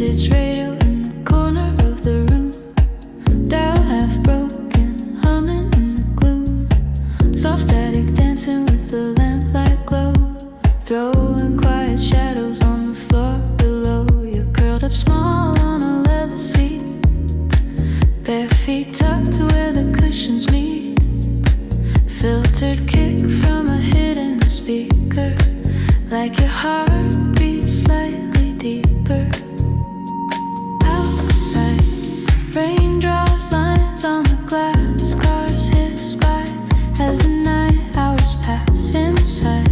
vintage radio in the corner of the room. Dial half broken, humming in the gloom. Soft static dancing with the lamplight glow. Throwing quiet shadows on the floor below. You're curled up small on a leather seat. Bare feet tucked where the cushions meet. Filtered kick from a hidden speaker. Like your heart beats slightly deeper. Outside, rain draws lines on the glass. Cars hiss by as the night hours pass. Inside,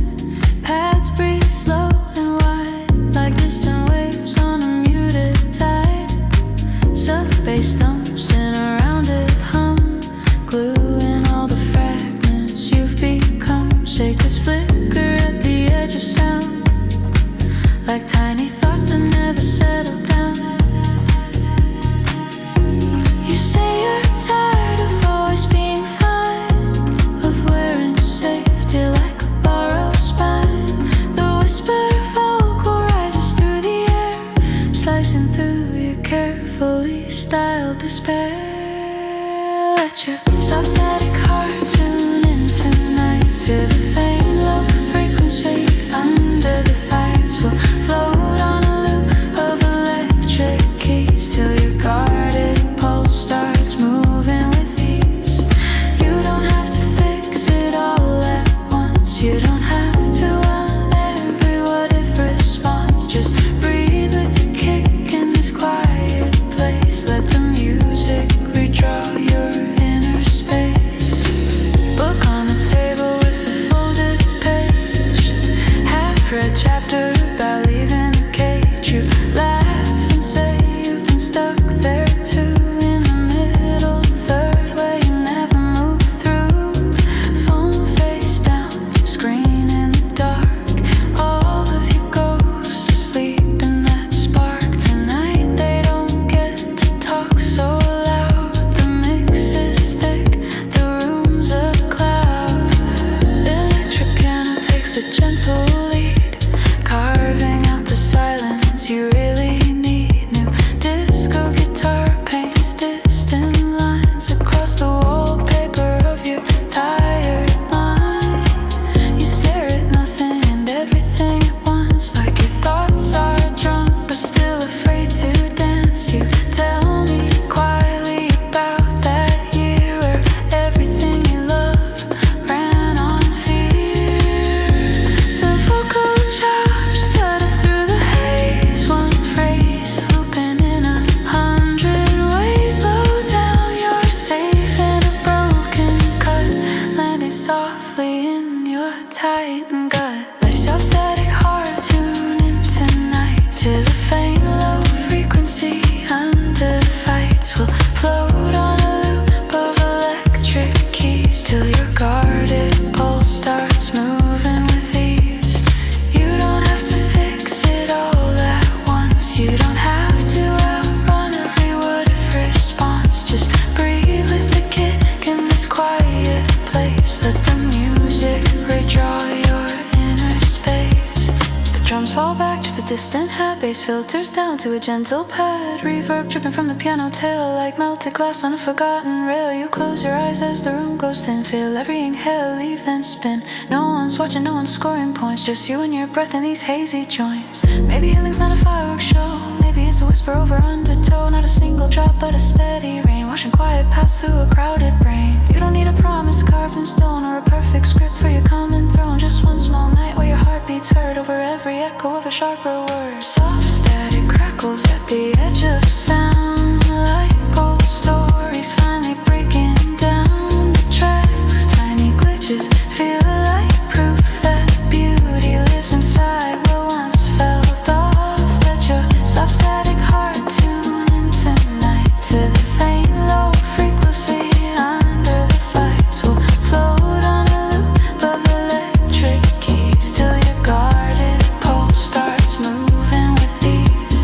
paths breathe slow and wide, like distant waves on a muted tide. Sub-bass thumps in a rounded hum, gluing all the fragments you've become. Shakers flicker at the edge of sound, like tiny thoughts that never settle down. You say you're tired of always being fine, of wearing safety like a borrowed spine. The whispered vocal rises through the air, slicing through your carefully styled despair. Let your soft static heart tune in tonight to the faint low frequency. Under the fights will float on a loop of electric keys till your guarded pulse starts moving with ease. You don't have to fix it all at once. You don't have to want every what if response. Just breathe with the kick in this quiet place. Let the music redraw your inner space. Book on the table with a folded page. Half-read chapter about leaving the cage. You laugh and say you've been stuck there too. In the middle third where you never move through. Phone face down, screen in the dark. All of you ghosts asleep in that spark. Tonight they don't get to talk so loud. The mix is thick, the room's a cloud. Electric piano takes a gentle lead, carving out the silence you really need. New disco guitar paints distant lines across the wallpaper of your tired mind. You stare at nothing and everything at once, like your thoughts are drunk but still afraid to dance. You tell me quietly about that year where everything you loved ran on fear. The vocal chops stutter through the haze, one phrase looping in 100 ways. Slow down, you're safe in a broken cut, landing softly in your tightened gut. Let yourself static heart tune in tonight to the faint low frequency. Under the fights will float on a loop of electric keys till your guarded pulse starts moving with ease. You don't have to fix it all at once. You don't have to outrun every what if response. Just breathe with the kick in this quiet place. Let the music redraw your inner space. The drums fall back, just a distant hat. Bass filters down to a gentle pad. Reverb dripping from the piano tail like melted glass on a forgotten rail. You close your eyes as the room goes thin. Feel every inhale, leave then spin. No one's watching, no one's scoring points. Just you and your breath in these hazy joints. Maybe healing's not a fireworks show. Maybe it's a whisper over undertow. Not a single drop but a steady rain, washing quiet paths through a crowded brain. You don't need a promise carved in stone or a perfect script for your common throne. Just one small night where your heart beats heard over every echo of a sharper word. Soft static crackles at the edge of sound, like old stories finally breaking down the tracks. Tiny glitches feel like proof that beauty lives inside what once felt off. Let your soft static heart tune in tonight to the faint low frequency. Under the fights will float on a loop of electric keys till your guarded pulse starts moving with ease.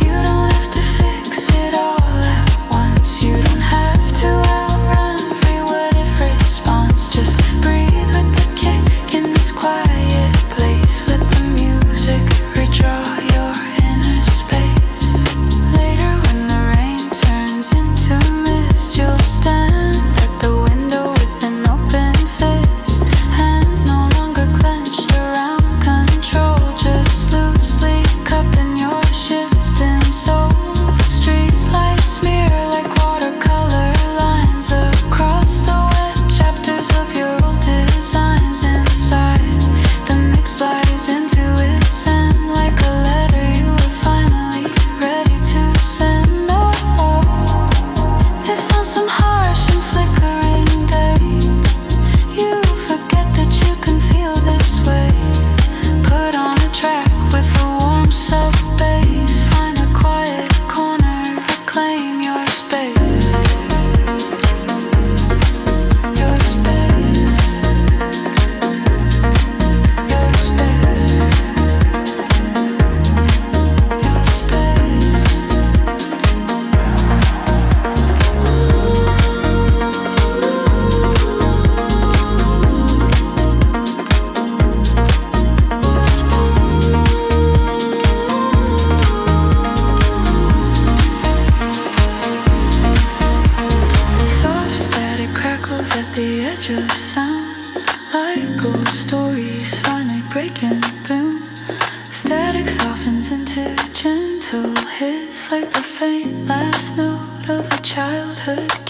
You don't have to fix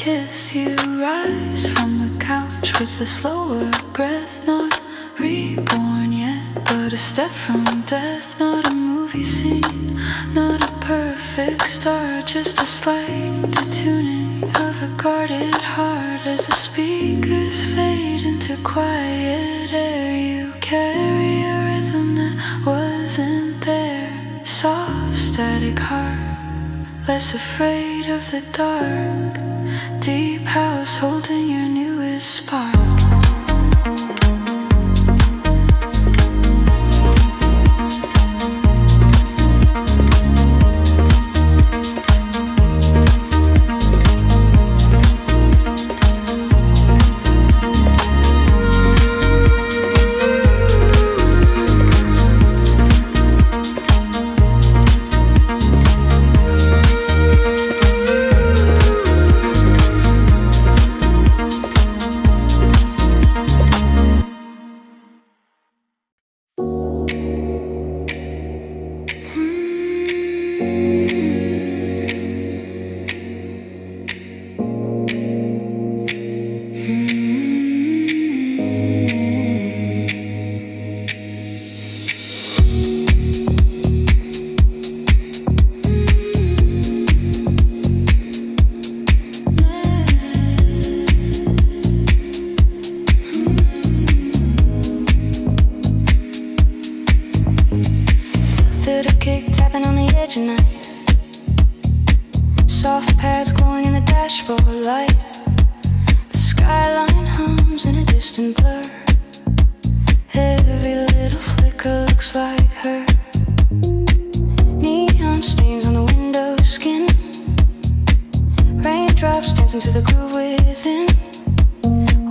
kiss, you rise from the couch with a slower breath. Not reborn yet, but a step from death. Not a movie scene, not a perfect start, just a slight detuning of a guarded heart. As the speakers fade into quiet air, you carry a rhythm that wasn't there. Soft, static heart, less afraid of the dark. Deep house holding your newest spark. Soft pads glowing in the dashboard light. The skyline hums in a distant blur. Every little flicker looks like her. Neon stains on the window skin. Raindrops dancing to the groove within.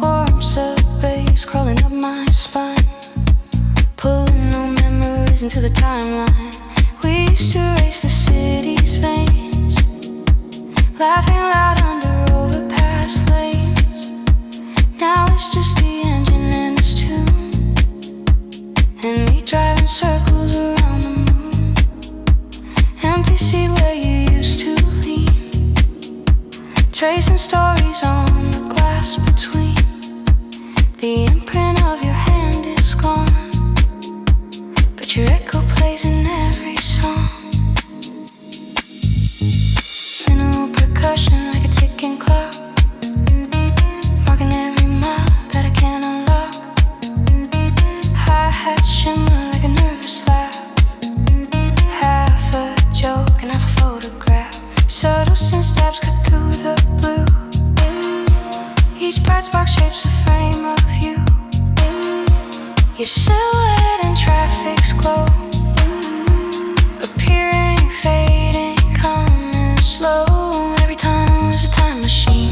Warm sub-bass crawling up my spine. Pulling no memories into the timeline. We used to race the city's veins, laughing loud under overpass lanes. Now it's just the engine and its tune, and me driving circles around the moon. Empty seat where you used to lean, tracing stories on the glass between. The imprint of your hand is gone, but your echo plays in every song. Minimal percussion like a ticking clock, marking every mile that I can't unlock. Hi-hats shimmer like a nervous laugh, half a joke and half a photograph. Subtle synth stabs cut through the blue. Each bright spark shapes a frame of you. Your silhouette in traffic's glow, appearing, fading, coming slow. Every tunnel is a time machine,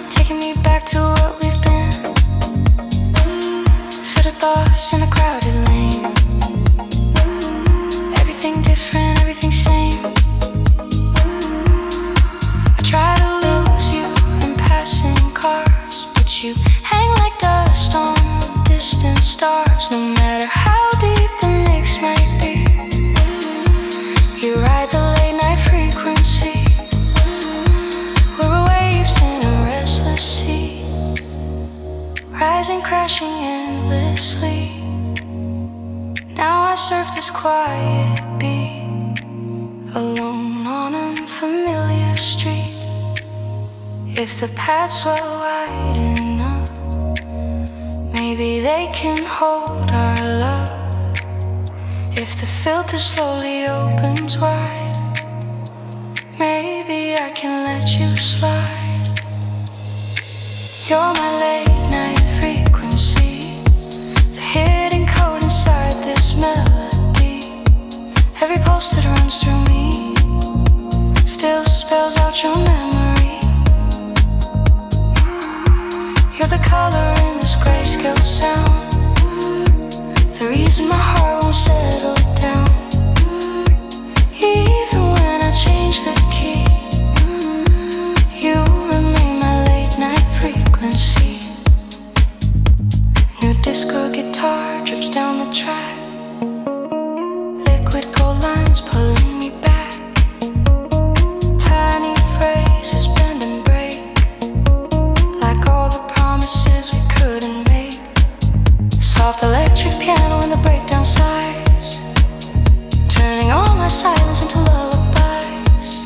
taking me back to what we've been. Filtered thoughts in a crowded lane. Everything different, everything same. I try to lose you in passing cars, but you hang like dust on distant stars. No matter how deep the mix might be, you ride the late night frequency. We're waves in a restless sea, rising, crashing endlessly. Now I surf this quiet beat, alone on an unfamiliar street. If the paths were wide enough, maybe they can hold our love. If the filter slowly opens wide, maybe I can let you slide. You're my late night frequency, the hidden code inside this melody. Every pulse that runs through me still spells out your memory. You're the color in this grayscale sound, the reason my heart won't settle down. Even when I change the key, you remain my late night frequency. New disco guitar drips down the track, liquid gold lines pulling me back. Tiny phrases my silence into lullabies,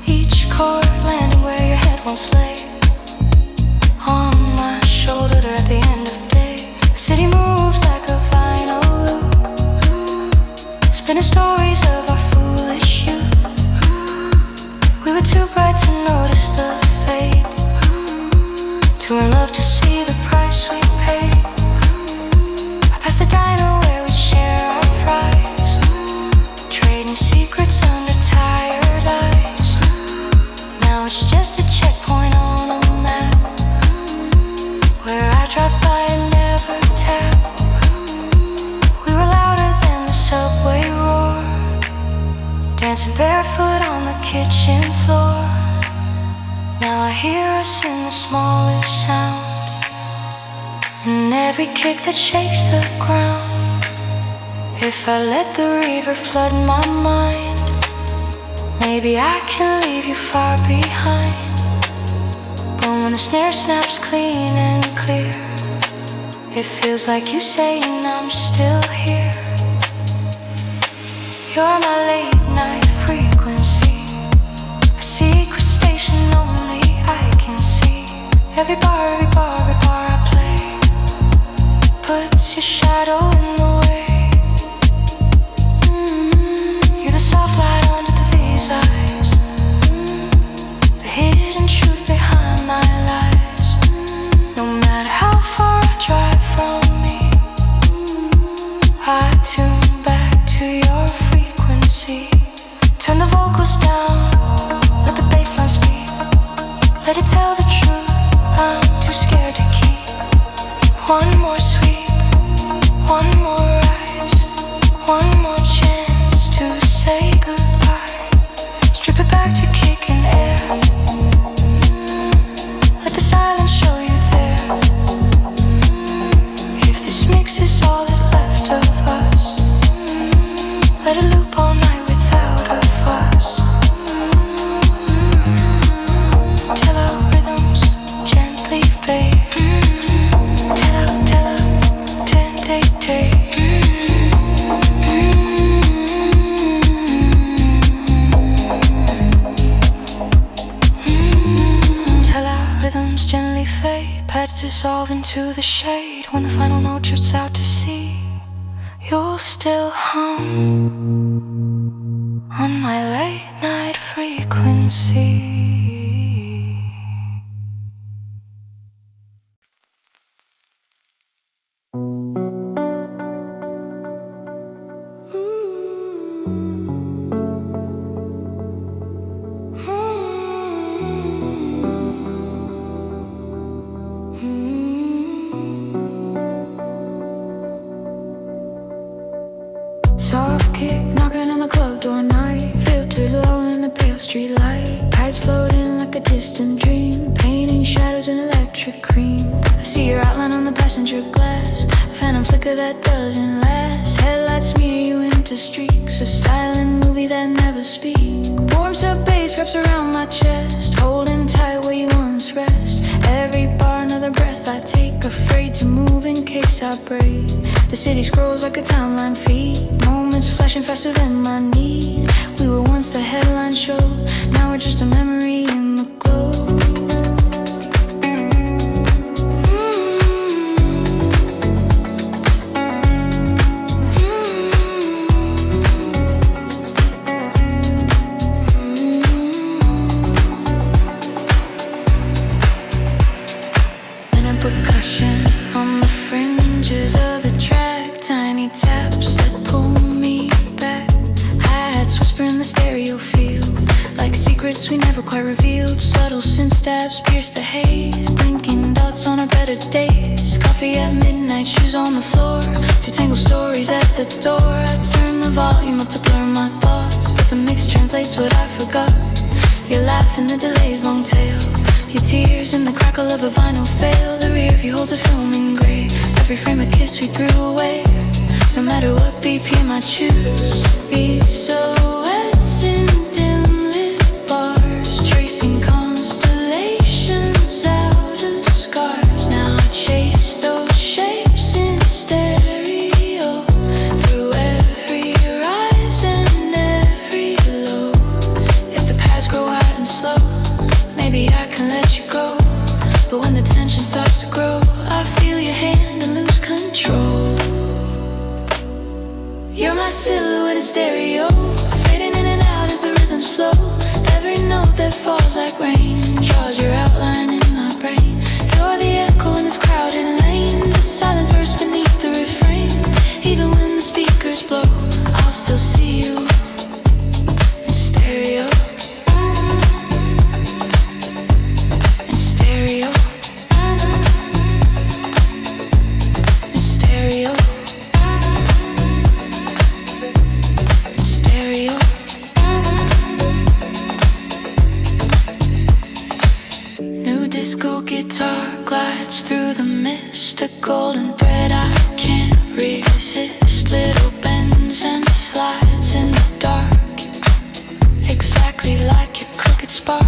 each chord landing where your head once lay, on my shoulder at the end of day. The city moves like a vinyl loop, spinning stories of our foolish youth. We were too bright to notice the fade, too in love to see the price we paid. I passed the diner where we'd share our fries, trading secrets under tired eyes. Now it's just a checkpoint on a map, where I drive by and never tap. We were louder than the subway roar, dancing barefoot on the kitchen floor. Now I hear us in the smallest sound, in every kick that shakes the ground. If I let the river flood my mind, maybe I can leave you far behind. But when the snare snaps clean and clear, it feels like you saying I'm still here. You're my late night frequency, a secret station only I can see. Every bar I play puts your shadow in the way. You're the soft light under these eyes, the hidden truth behind my lies. No matter how far I drive from me, I tune back to your frequency. Turn the vocals down, let the bass line speak, let it tell the truth I'm too scared to keep. One more sweep, one more rise, one more chance to say goodbye. Strip it back to kicking air, let the silence show you there. If this mix is all that left of us, let it loop all night without a fuss, till our rhythms gently fade. Till our rhythms gently fade, paths dissolve into the shade. When the final note drifts out to sea, you'll still hum on my late night frequency. Soft kick knocking on the club door night, filtered low in the pale street light. Tides floating like a distant dream, painting shadows in electric cream. I see your outline on the passenger glass, a phantom flicker that doesn't last. Headlights smear you into streaks, a silent movie that never speaks. Warm sub bass wraps around my chest, holding tight where you once rest. Every bar another breath I take, afraid to move in case I break. The city scrolls like a timeline feed, moments flashing faster than my need. We were once the headline show, now we're just a memory in the glow. And a percussion on the fringes of the track, tiny taps that pull me back. Hi-hats whisper in the stereo field, like secrets we never quite revealed. Subtle synth stabs pierce the haze, blinking dots on our better days. Coffee at midnight, shoes on the floor, two tangled stories at the door. I turn the volume up to blur my thoughts, but the mix translates what I forgot. Your laugh in the delay's long tail, your tears in the crackle of a vinyl fail. The rear view holds a film in gray, every frame a kiss we threw away. No matter what BPM I choose, be silhouettes in dim lit bars, tracing constellations out of scars. Now I chase those shapes in stereo through every rise and You're my silhouette in stereo, fading in and out as the rhythms flow. Every note that falls like rain draws your outline in my brain. You're the echo in this crowded lane, the silent verse beneath the refrain. Even when the speakers blow, I'll still see you in stereo. In stereo. In stereo. Disco guitar glides through the mist, a golden thread I can't resist. Little bends and slides in the dark, exactly like your crooked spark.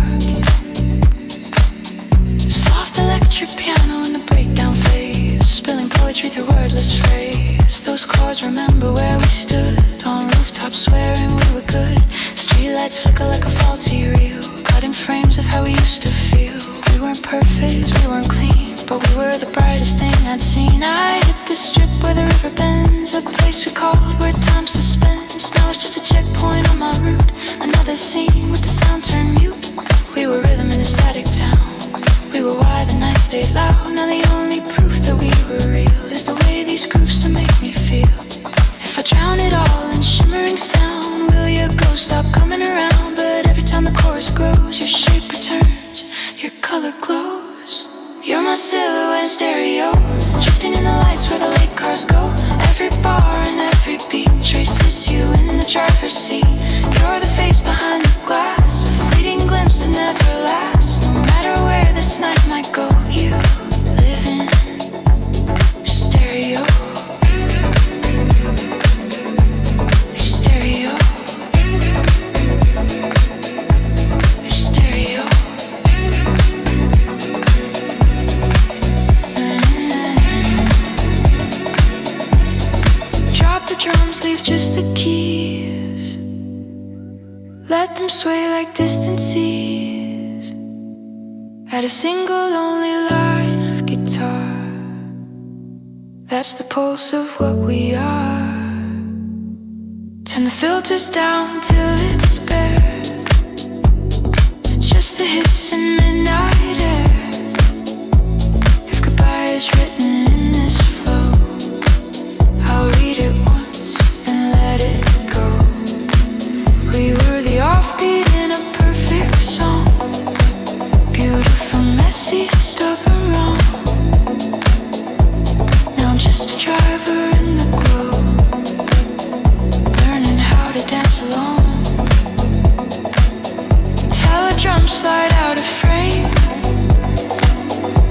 Soft electric piano in the breakdown phase, spilling poetry through wordless phrase. Those chords remember where we stood, on rooftops swearing we were good. Streetlights flicker like a faulty reel, cutting frames of how we used to feel. We weren't perfect, we weren't clean, but we were the brightest thing I'd seen. I hit the strip where the river bends, a place we called where time suspends. Now it's just a checkpoint on my route, another scene with the sound turned mute. We were rhythm in a static town, we were why the night stayed loud. Now the only proof that we were real is the way these grooves still make me feel. If I drown it all in shimmering sound, will your ghost stop coming around? But every time the chorus grows, your shape returns, your color glows. You're my silhouette in stereo, drifting in the lights where the late cars go. Every bar and every beat traces you in the driver's seat. You're the face behind the glass, a fleeting glimpse that never lasts. No matter where this night might go, you live in stereo. Stereo. Stereo. Drop the drums, leave just the keys. Let them sway like distant seas. Add a single lonely line of guitar. That's the pulse of what we are. Turn the filters down till it's bare, just the hiss in midnight air. If goodbye is written in this flow, I'll read it once, then let it go. We were the offbeat in a perfect song, beautiful, messy, stubborn, wrong. Now I'm just a driver in the glow, learning how to dance alone. Tell a drum slide out of frame,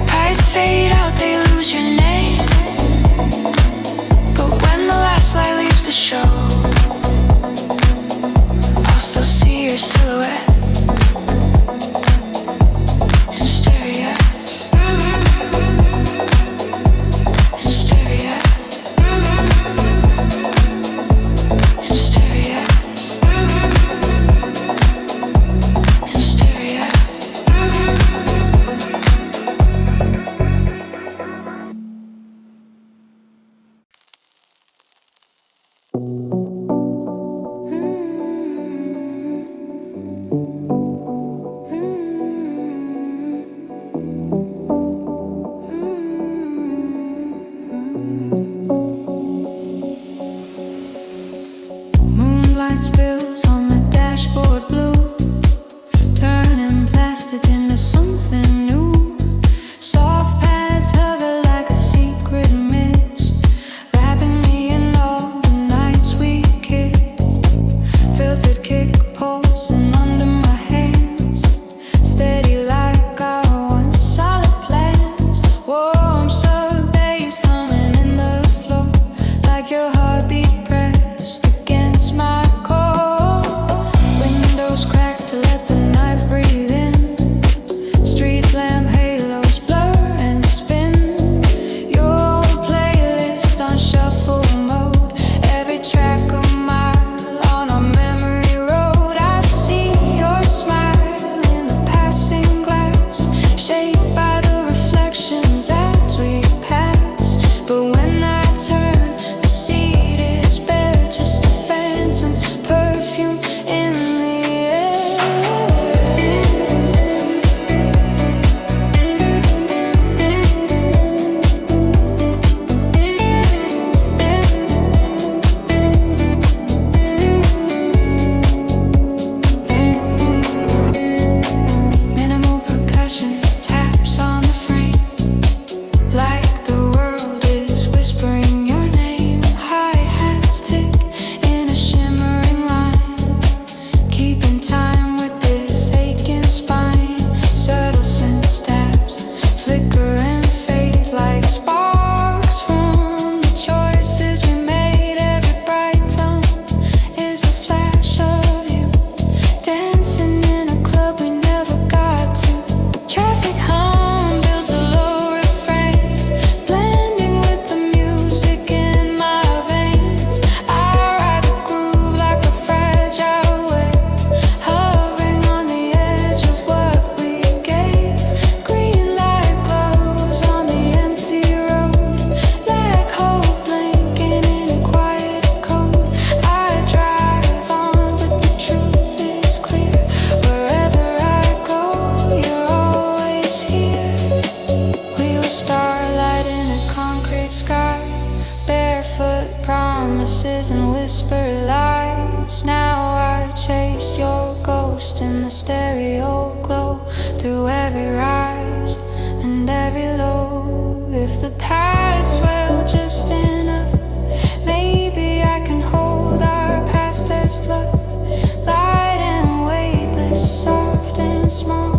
pipes fade out, they lose your name. But when the last light leaves the show, I'll still see your silhouette in stereo. In stereo. In stereo. In stereo. Moonlight spills on the dashboard blue, turning plastic into something new. Soft pads hover like a secret mist, wrapping me in all the nights we kissed. Filtered kick pulsing under my hands, steady like our once solid plans. Warm sub bass humming in the floor, like your heartbeat pressed against my core. Windows cracked to let the night breathe in, street eyes. Now I chase your ghost in the stereo glow, through every rise and every low. If the paths swell just enough, maybe I can hold our past as fluff, light and weightless, soft and small.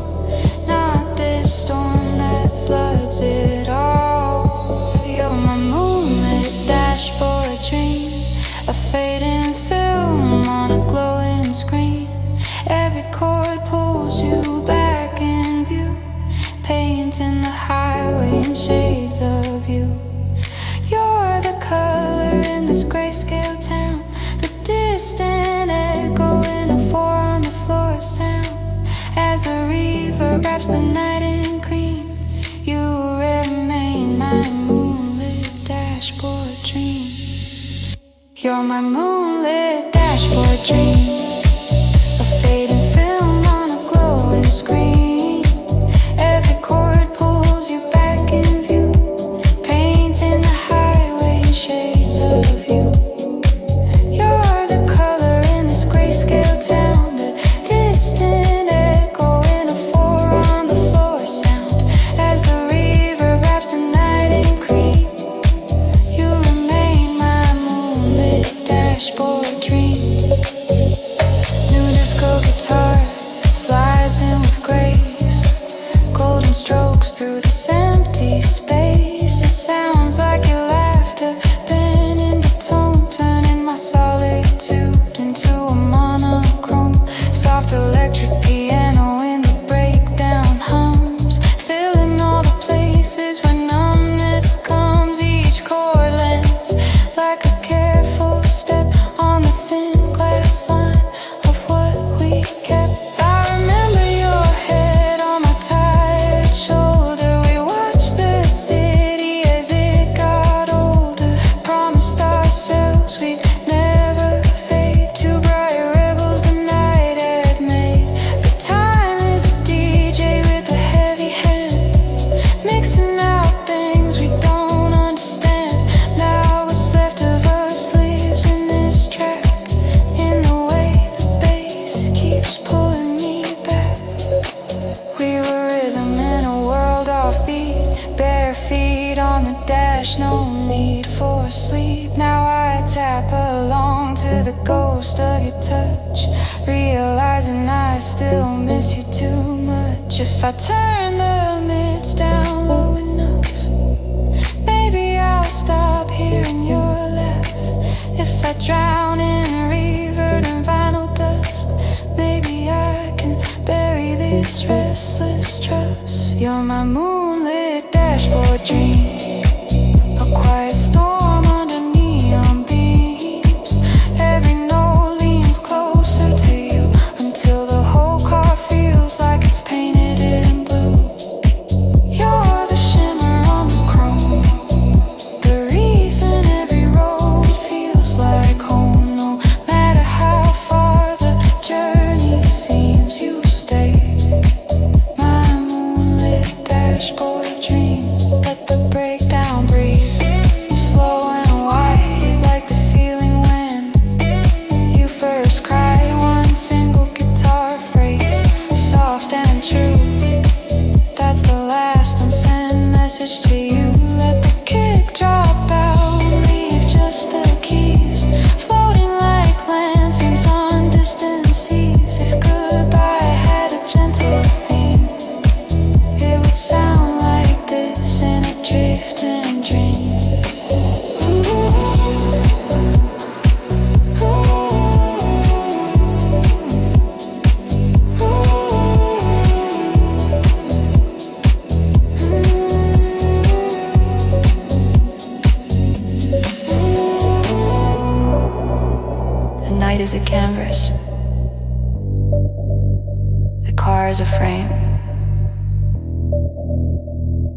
Not this storm that floods it all. You're my moonlit dashboard dream, a fading film on a glowing screen. Every chord pulls you back in view, painting the highway in shades of you. You're the color in this grayscale town, the distant echo in a 4-on-the-floor sound. As the reverb wraps the night in cream, you remain my moonlit dashboard dream. You're my moonlit dashboard dream, a fading film on a glowing screen. Every chord pulls you back in view, painting the highway in shades of you. You're the color in this grayscale town, the distant echo in a 4-on-the-floor sound. As the reverb wraps the night in cream, you remain my moonlit dashboard dream. New disco guitar slides in with grace, golden strokes through this empty space. It sounds like your laughter bent into tone, turning my solitude into a monochrome. Soft electric piano in the breakdown hums, filling all the places where numbness comes. Each chord lands like a careful step on the thin glass line of what we kept. I remember your head on my tired shoulder. We watched the city as it got older, promised ourselves we'd never fade. Two bright rebels the night had made. But time is a DJ with a heavy hand, mixing out things we don't understand. Now what's left of us lives in this track, in the way the bass keeps pulling me back. We were rhythm in a world offbeat, bare feet on the dash, no need for sleep. Now I tap along to the ghost of your touch, realizing I still miss you too much. If I turn the mids down low enough, maybe I'll stop hearing your laugh. If I drown in reverb and vinyl dust, maybe I can bury this restless trust. You're my moonlit dashboard dream, a quiet storm under neon beams. Every note leans closer to you until the whole car feels like it's painted in blue. You're the shimmer on the chrome, the reason every road feels like home. No matter how far the journey seems, you stay my moonlit dashboard dream. Let the breakdown breathe, slow and white, like the feeling when you first cried. One single guitar phrase, soft and true, that's the last unsent message to you. Let the kick drop out, leave just the keys, floating like lanterns on distant seas. If goodbye had a gentle theme, it would sound like this in a drifting dream. The night is a canvas, the car is a frame,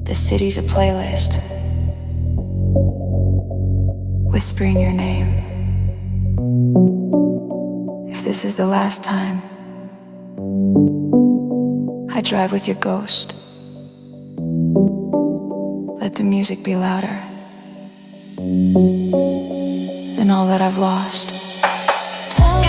the city's a playlist, whispering your name. If this is the last time I drive with your ghost, let the music be louder than all that I've lost. Tell me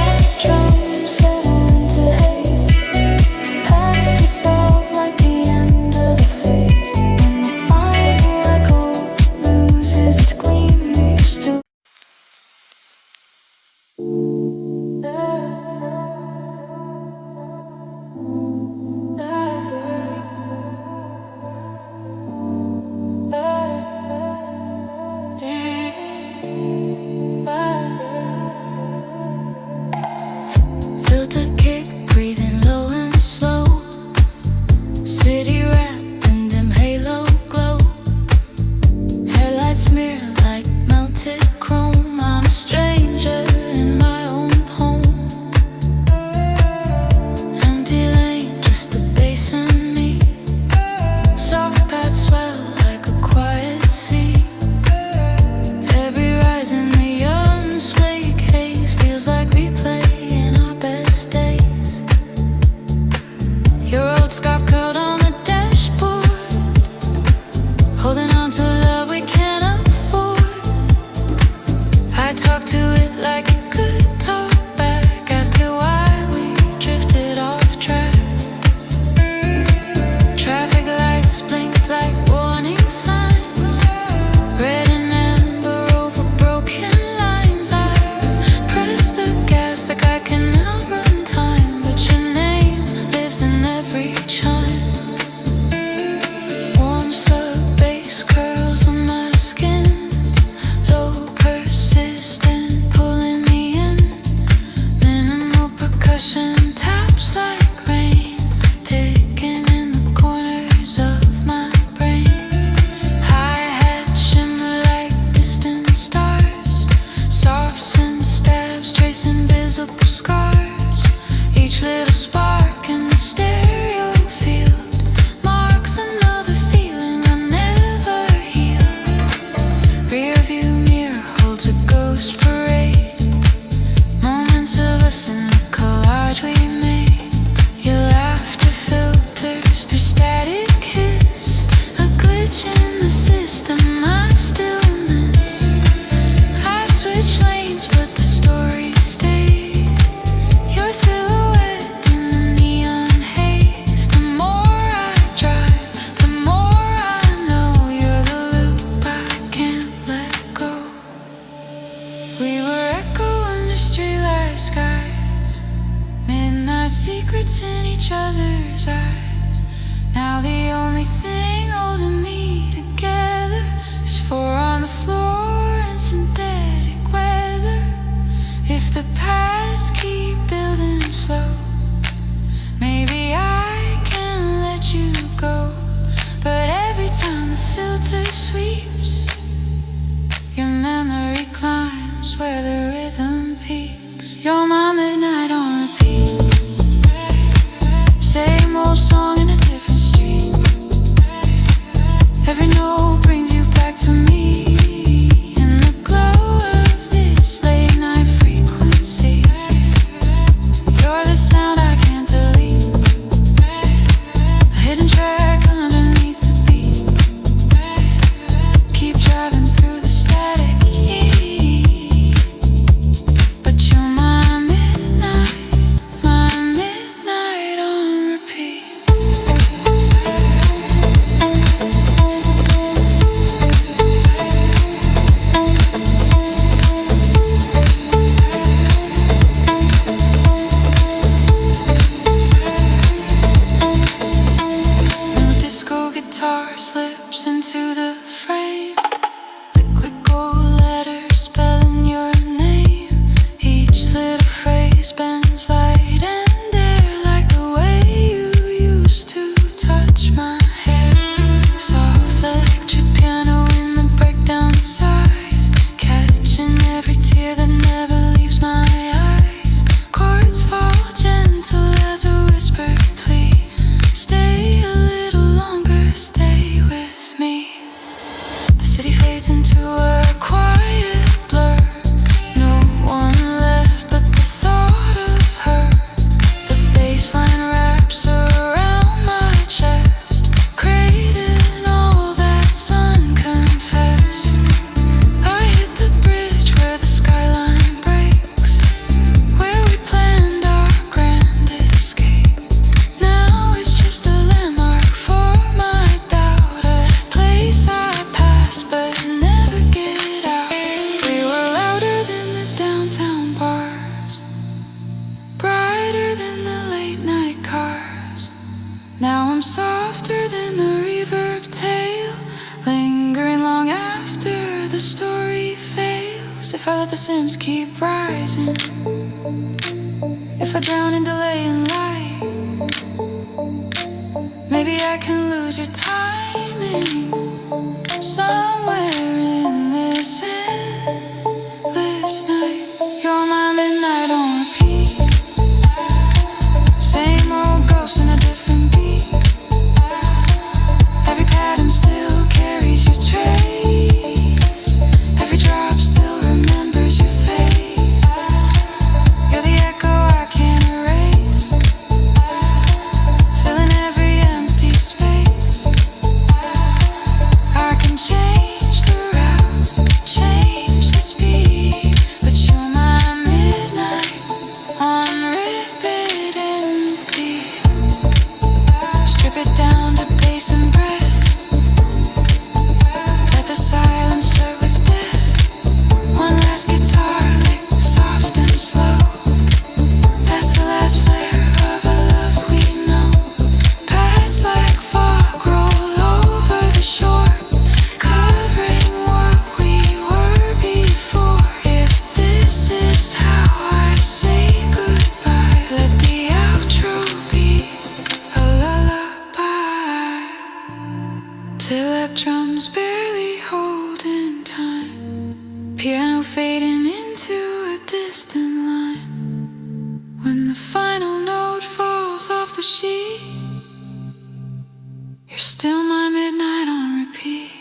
us in the collage we made. Your laughter filters through static hits, a glitch in the system I still miss. I switch lanes but the story stays. Your silhouette in the neon haze. The more I drive, the more I know you're the loop I can't let go. We were echo under streetlight skies, midnight secrets in each other's eyes. Now the only thing holding me together is four on the floor and synthetic weather. If the paths keep building slow, maybe I can let you go. But every time the filter sweeps, your memory climbs where the rhythm peaks. You're my midnight on repeat. Same old song in a different street. Every note brings you back to me. In the glow of this late night frequency, you're the sound I can't delete, a hidden track underneath the beat. Keep driving through the static heat, but you're my midnight on repeat. No disco guitar slips into the frame. Liquid gold letters spelling your name. Each little phrase bends light and air, like the way you used to touch my hair. Soft electric piano in the breakdown sighs, catching every tear that never leaves my eyes. Chords fall gentle as a whispered plea. Stay a little longer, stay with me. The city fades into a quiet blur. No one left but the thought of her. The baseline wraps around my chest, craving all that's unconfessed. I hit the bridge where the skyline breaks, where we planned our grand escape. Now it's just a landmark for my doubt, a place I pass but never get out. We were louder than the downtown bars, brighter than the late night cars. Now I'm softer than the reverb tail, lingering long after the story fails. If I let the sims keep rising, if I drown in delay and light, maybe I can lose your timing somewhere in this endless night. You're my midnight on repeat. Same old ghost in a different beat. Every pattern still carries your trace. Every drop still remembers your face. You're the echo I can't erase, filling every empty space. I can change the route, change the speed, but you're my midnight on repeat and repeat. Strip it down to bass and breath. Let the silence flirt with death. One last guitar lick, soft and slow. That's the last flare of a love we know. Paths like fog roll over the shore, covering what we were before. If this is how I say goodbye, let the outro be a lullaby. Till up drums barely holding time, piano fading into a distant line. When the final note falls off the sheet, you're still my midnight on repeat.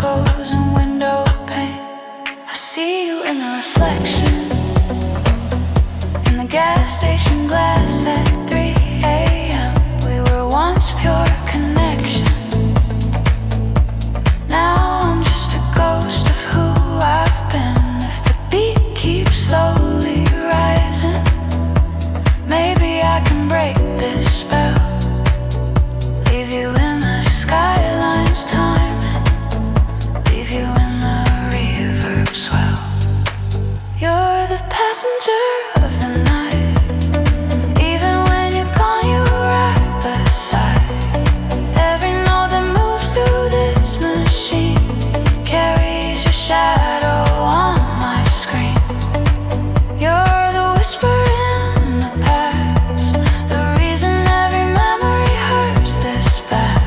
echoes and window pane. I see you in the reflection in the gas station glass at 3 a.m. We were once pure connection. Now I'm just a ghost of who I've been. If the beat keeps slowly rising, maybe I can break this spell. Leave you in the skyline's timing, leave you in the reverb swell. You're the passenger of the night. Even when you're gone, you're right beside. Every note that moves through this machine carries your shadow on my screen. You're the whisper in the past, the reason every memory hurts this bad.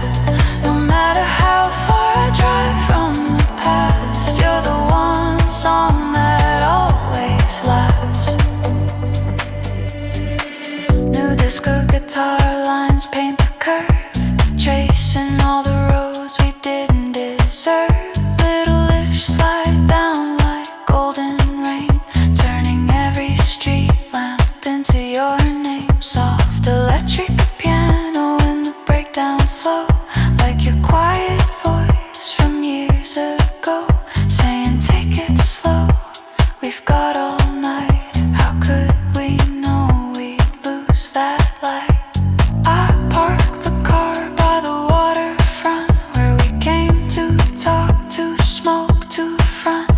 No matter how far I drive from the past, you're the one song that always lasts. New disco guitar lines paint the curve, tracing all the roads we didn't deserve. Little lifts slide down like golden rain, turning every street lamp into your name. Soft electric piano in the breakdown flow, like your quiet voice from years ago, saying take it slow, we've got all night. How could we know we'd lose that light? I parked the car by the waterfront, where we came to talk, to smoke, to front.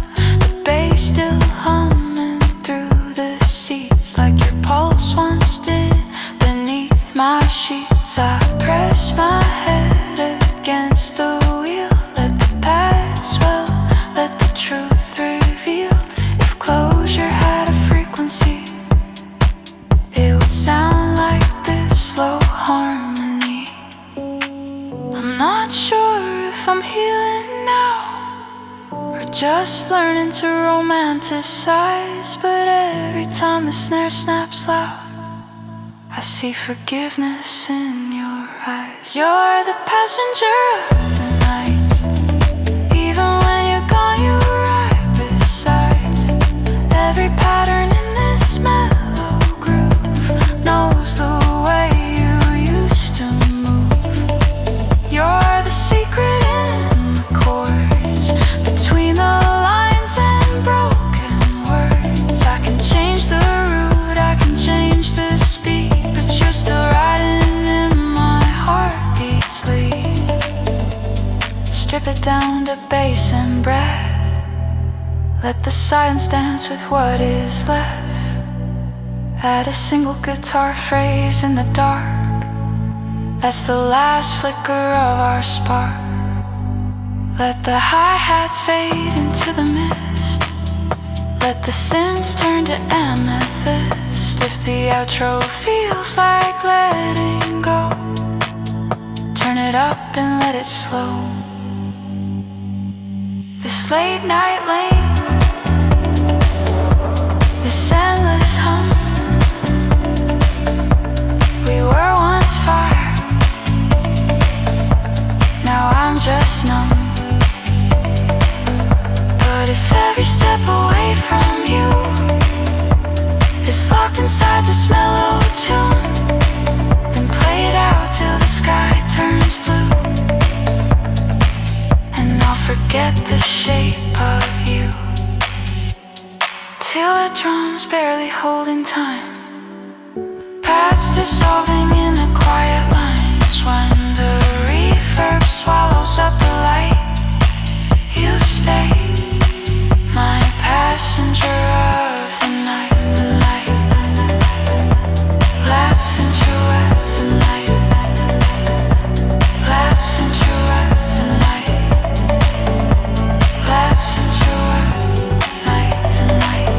The bass still humming through the seats, like your pulse once did beneath my sheets. I press my head against the wheel, let the past swell, let the truth reveal. If closure had a frequency, it would sound like this slow harmony. I'm not sure if I'm healing now, or just learning to romanticize, but every time the snare snaps loud, I see forgiveness in your eyes. You're the passenger of the night. Even when you're gone, you're right beside. Every pattern in this mellow groove knows the way you used to move. You're the secret in the chords, between the lines and broken words. I can change the route, I can change the speed, but you're still riding in my heartbeat's lead. Strip it down to bass and breath, let the silence dance with what is left. Add a single guitar phrase in the dark, that's the last flicker of our spark. Let the hi-hats fade into the mist, let the synths turn to amethyst. If the outro feels like letting go, turn it up and let it slow. This late night lane, this endless hum, we were once fire, now I'm just numb. But if every step away from you is locked inside this mellow tune, then play it out till the sky turns blue, and I'll forget the shape of you, till the drums barely holding time, paths dissolving in the quiet lines. When the reverb swallows up the light, you stay, my passenger of the night, the night. Let's enjoy the night, let's enjoy the night, let's enjoy night, the night.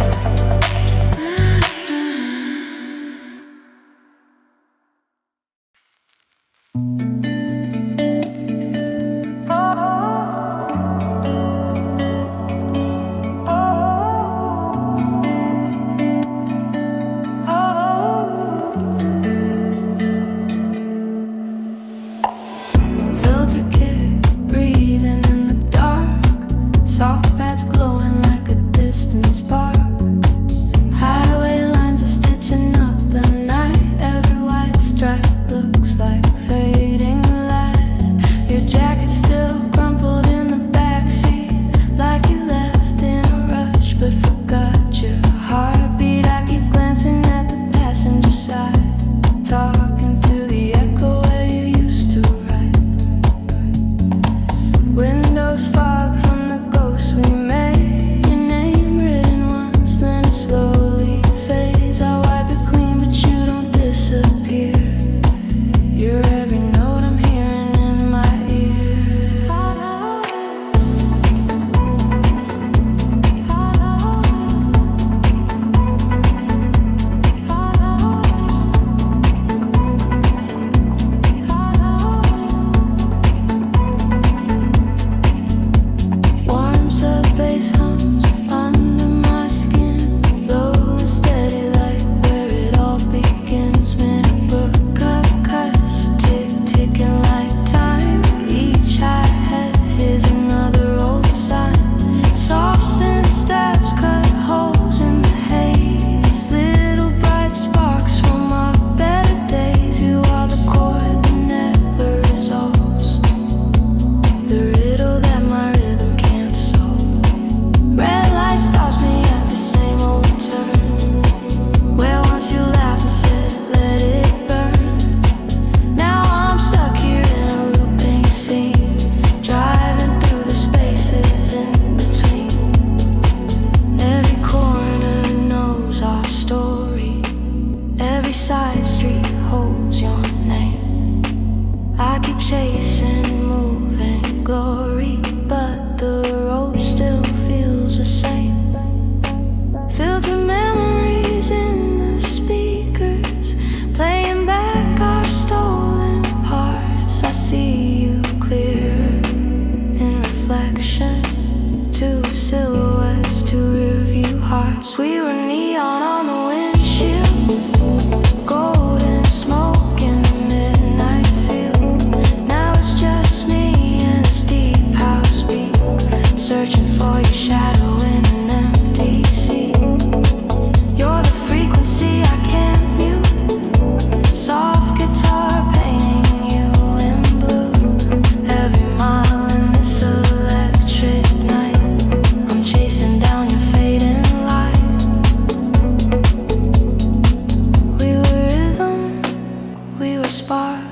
two silhouettes, two rearview hearts. We were neon on the windshield, golden smoke in the midnight field. Now it's just me and this deep house beat, searching for your shadow in an empty seat. You're the frequency I can't mute, soft guitar painting you in blue. Every mile in this electric night, I'm chasing down your fading light. We were rhythm, we were spark.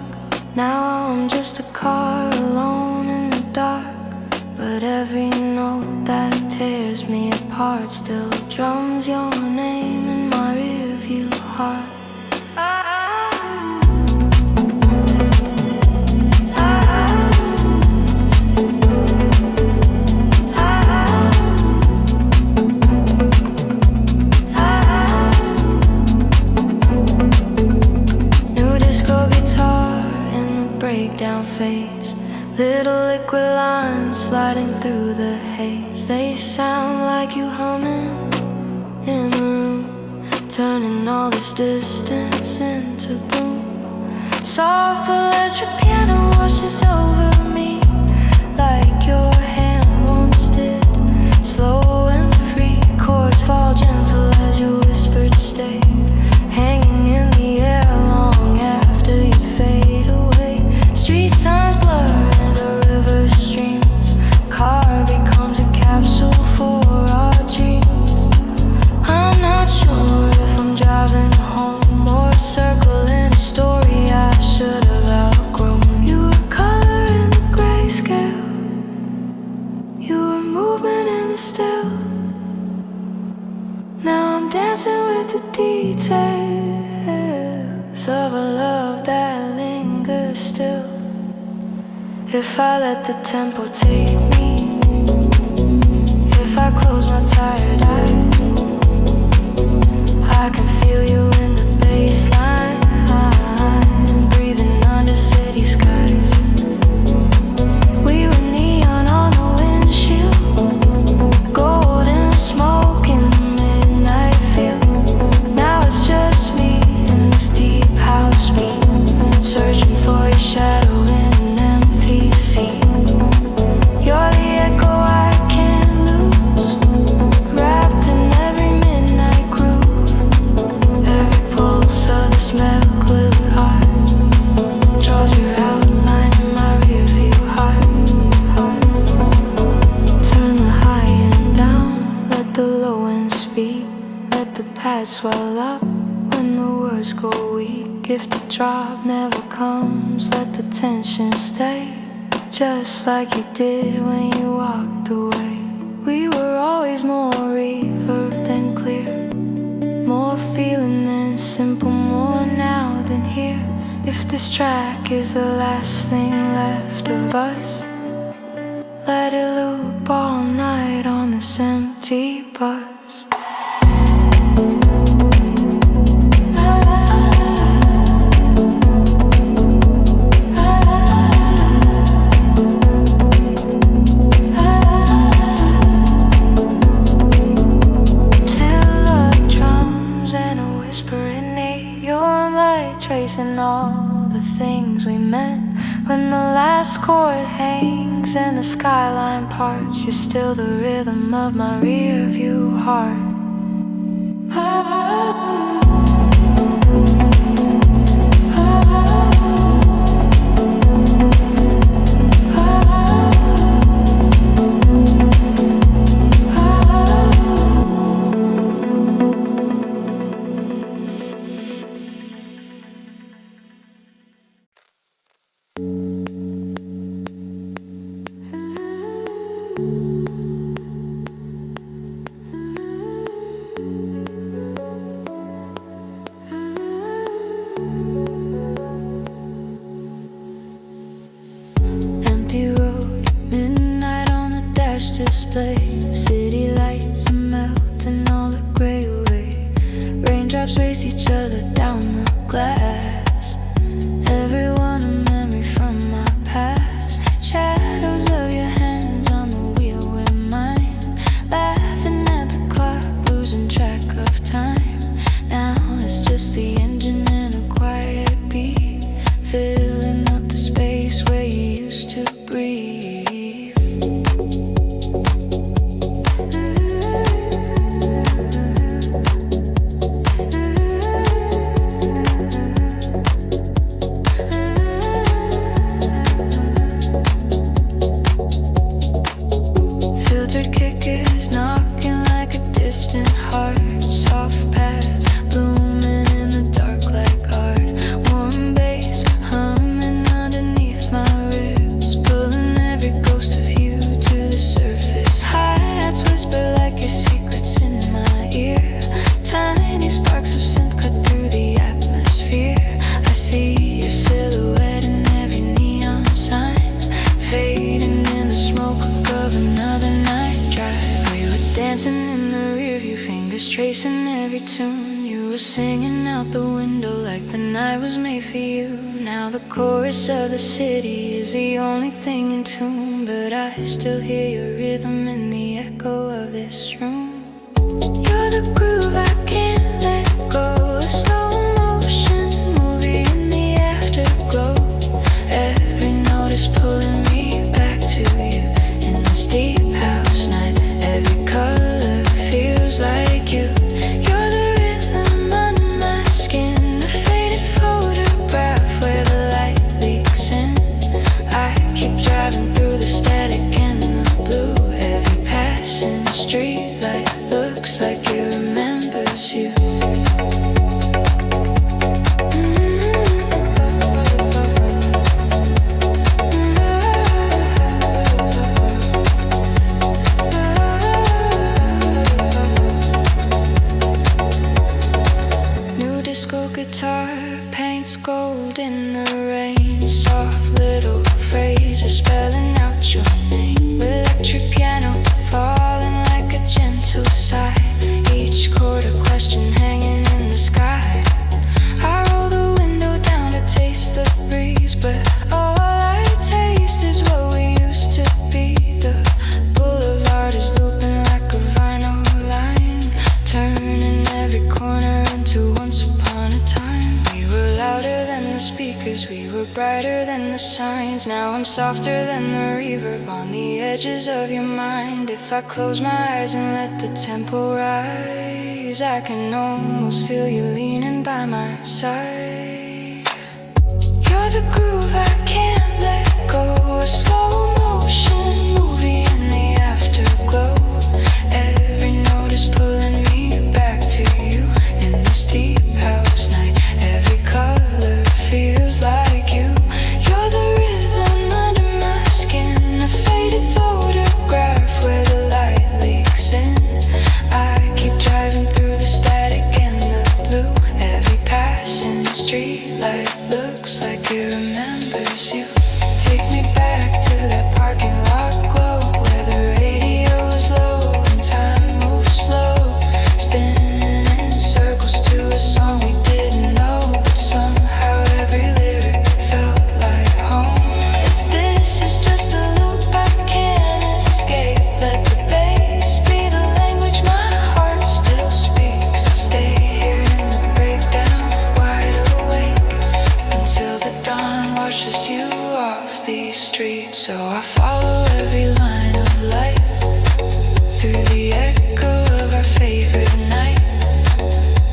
Now I'm just a car alone in the dark. But every note that tears me apart still drums your name in my rearview heart. New disco guitar in the breakdown phase, little liquid lines sliding through the haze. They sound like you humming in the room, turning all this distance into boom. Soft electric piano washes over me like your hand once did. Slow and free, chords fall gentle as you whispered stay, hanging in the air long after you fade away. Street signs blur and a river streams, car becomes a capsule for our dreams. I'm not sure if I'm driving home or a circle in a story I should have outgrown. You were color in the grayscale, you were movement in the still. Now I'm dancing with the details of a love that lingers still. If I let the tempo take me, if I close my tired eyes, I can feel you in the baseline, breathing under city skies. We were neon on the windshield, golden smoke in the midnight field. Now it's just me in this deep house beat, searching for your shadow in an empty seat. You're the echo I can't lose, wrapped in every midnight groove. Every pulse of this metal heart draws your outline in my rearview heart. Turn the high and down, let the low end speak, let the past swell up when the words go weak. If the drop never comes, let the tension stay, just like you did when you walked away. We were always more reverb than clear, more feeling than simple, more now than here. If this track is the last thing left of us, let it loop all night on this empty bus. Tracing all the things we meant. When the last chord hangs and the skyline parts, you're still the rhythm of my rearview heart. Display, city lights are melting all the gray away. Raindrops race each other down the glass. Everyone a memory from my past. Shadows of your hands on the wheel were mine. dancing in the rearview, fingers tracing every tune. You were singing out the window like the night was made for you. Now the chorus of the city is the only thing in tune, but I still hear your rhythm in the echo of this room. You're the groove I can't let go, a slow motion movie in the afterglow. Every note is pulling me back to you in this deep house night. Every color feels like you. You're the rhythm under my skin, the faded photograph where the light leaks in. I keep driving through the static and the blue. Every passing street light looks like it remembers you. Disco guitar paints gold in the rain. Soft little phrases spelling out your name. Electric piano falling like a gentle sigh. Each chord a question hanging in the sky. I roll the window down to taste the breeze, but all I taste is what we used to be. The boulevard is looping like a vinyl line, turning every corner into once upon a time. We were louder than the speakers, we were brighter than the signs. Now I'm softer than the reverb on the edges of your mind. If I close my eyes and let the tempo rise, I can almost feel you leaning by my side. You're the groove I can't let go, a slow motion movie in the afterglow. Every note is pulling me back to you in this deep house night. Every color feels like you. You're the rhythm under my skin, a faded photograph where the light leaks in. I keep driving through the static and the blue. Every passing street light looks like it remembers you. Take me back to that parking lot glow, where the radio is low and time moves slow, spinning in circles to a song we didn't know, but somehow every lyric felt like home. If this is just a loop I can't escape, let the bass be the language my heart still speaks. I'll stay here in the breakdown, wide awake, until the dawn washes you off these streets. So I follow every line of light through the echo of our favorite night.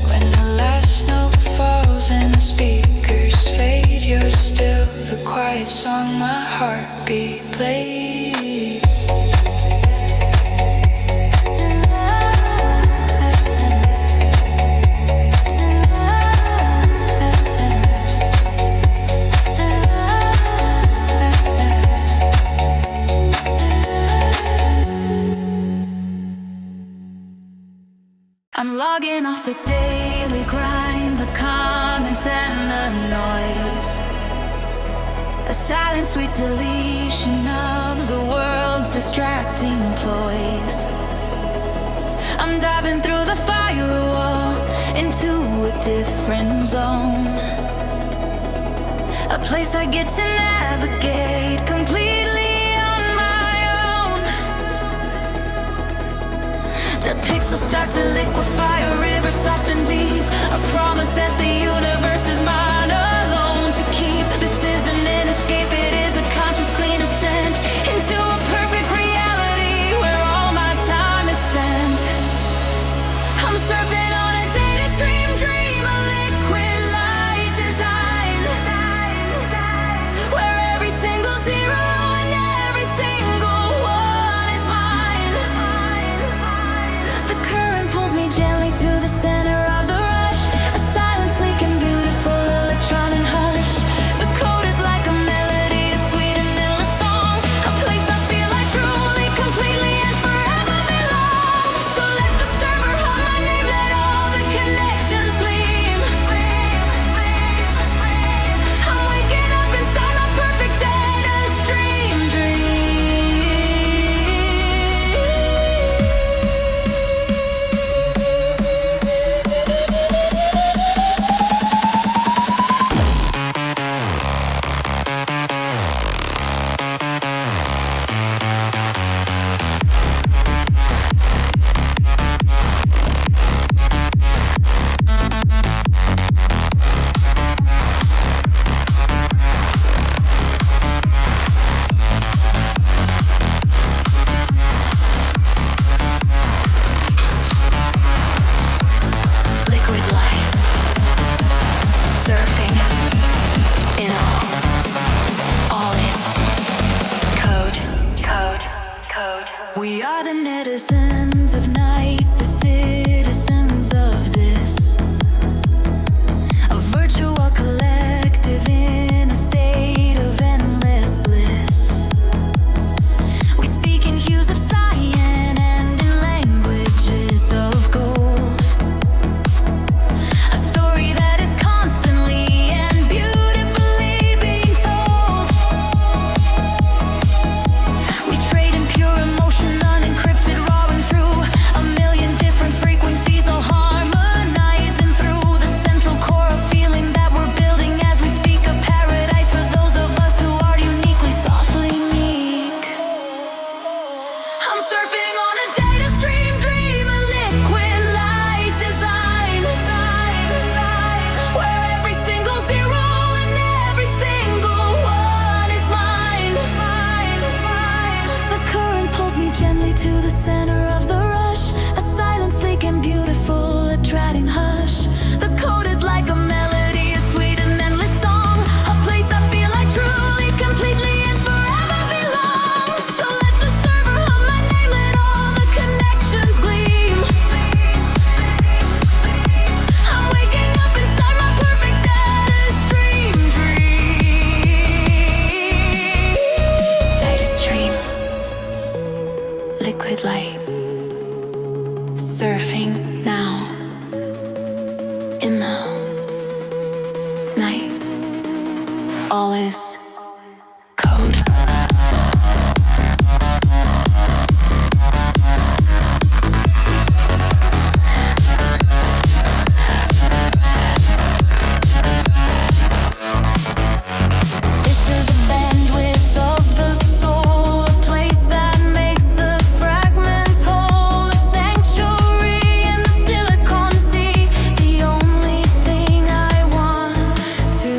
When the last note falls and the speakers fade, you're still the quiet song my heartbeat plays. I'm logging off the daily grind, the comments and the noise. A silent sweet deletion of the world's distracting ploys. I'm diving through the firewall into a different zone, a place I get to navigate completely on my own. The pixels start to liquefy, a river soft and deep, a promise that the universe is mine alone to keep. This isn't an escape, it is a conscious clean ascent into a perfect reality where all my time is spent. I'm surfing on a data stream dream, a liquid light design, where every single zero and every single one is mine. The current pulls me gently to the center of the rush, a silent, sleek and beautiful the netizens of night, the citizens of this, a virtual collective in a state of endless bliss. We speak in hues of cyan and in languages of gold, a story that is constantly and beautifully being told. We trade in pure emotion, unencrypted, raw and true, a million different frequencies all harmonizing through the central core of feeling that we're building as we speak, a paradise for those of us who are uniquely softly meek. I'm surfing on a data stream, dream a liquid light design, where every single zero and every single one is mine. The current pulls me gently to the center of the rush, a silent, sleek and beautiful, attracting hush. The code is like a melody, a sweet and endless song, a place I feel I truly, completely and forever belong. So let the server hum my name, let all the connections gleam. I'm waking up inside my perfect data stream dream. Data stream, liquid light, surfing now in the night. All is code. This is the bandwidth of the soul, a place that makes the fragments whole, a sanctuary in the silicon sea, the only thing I want to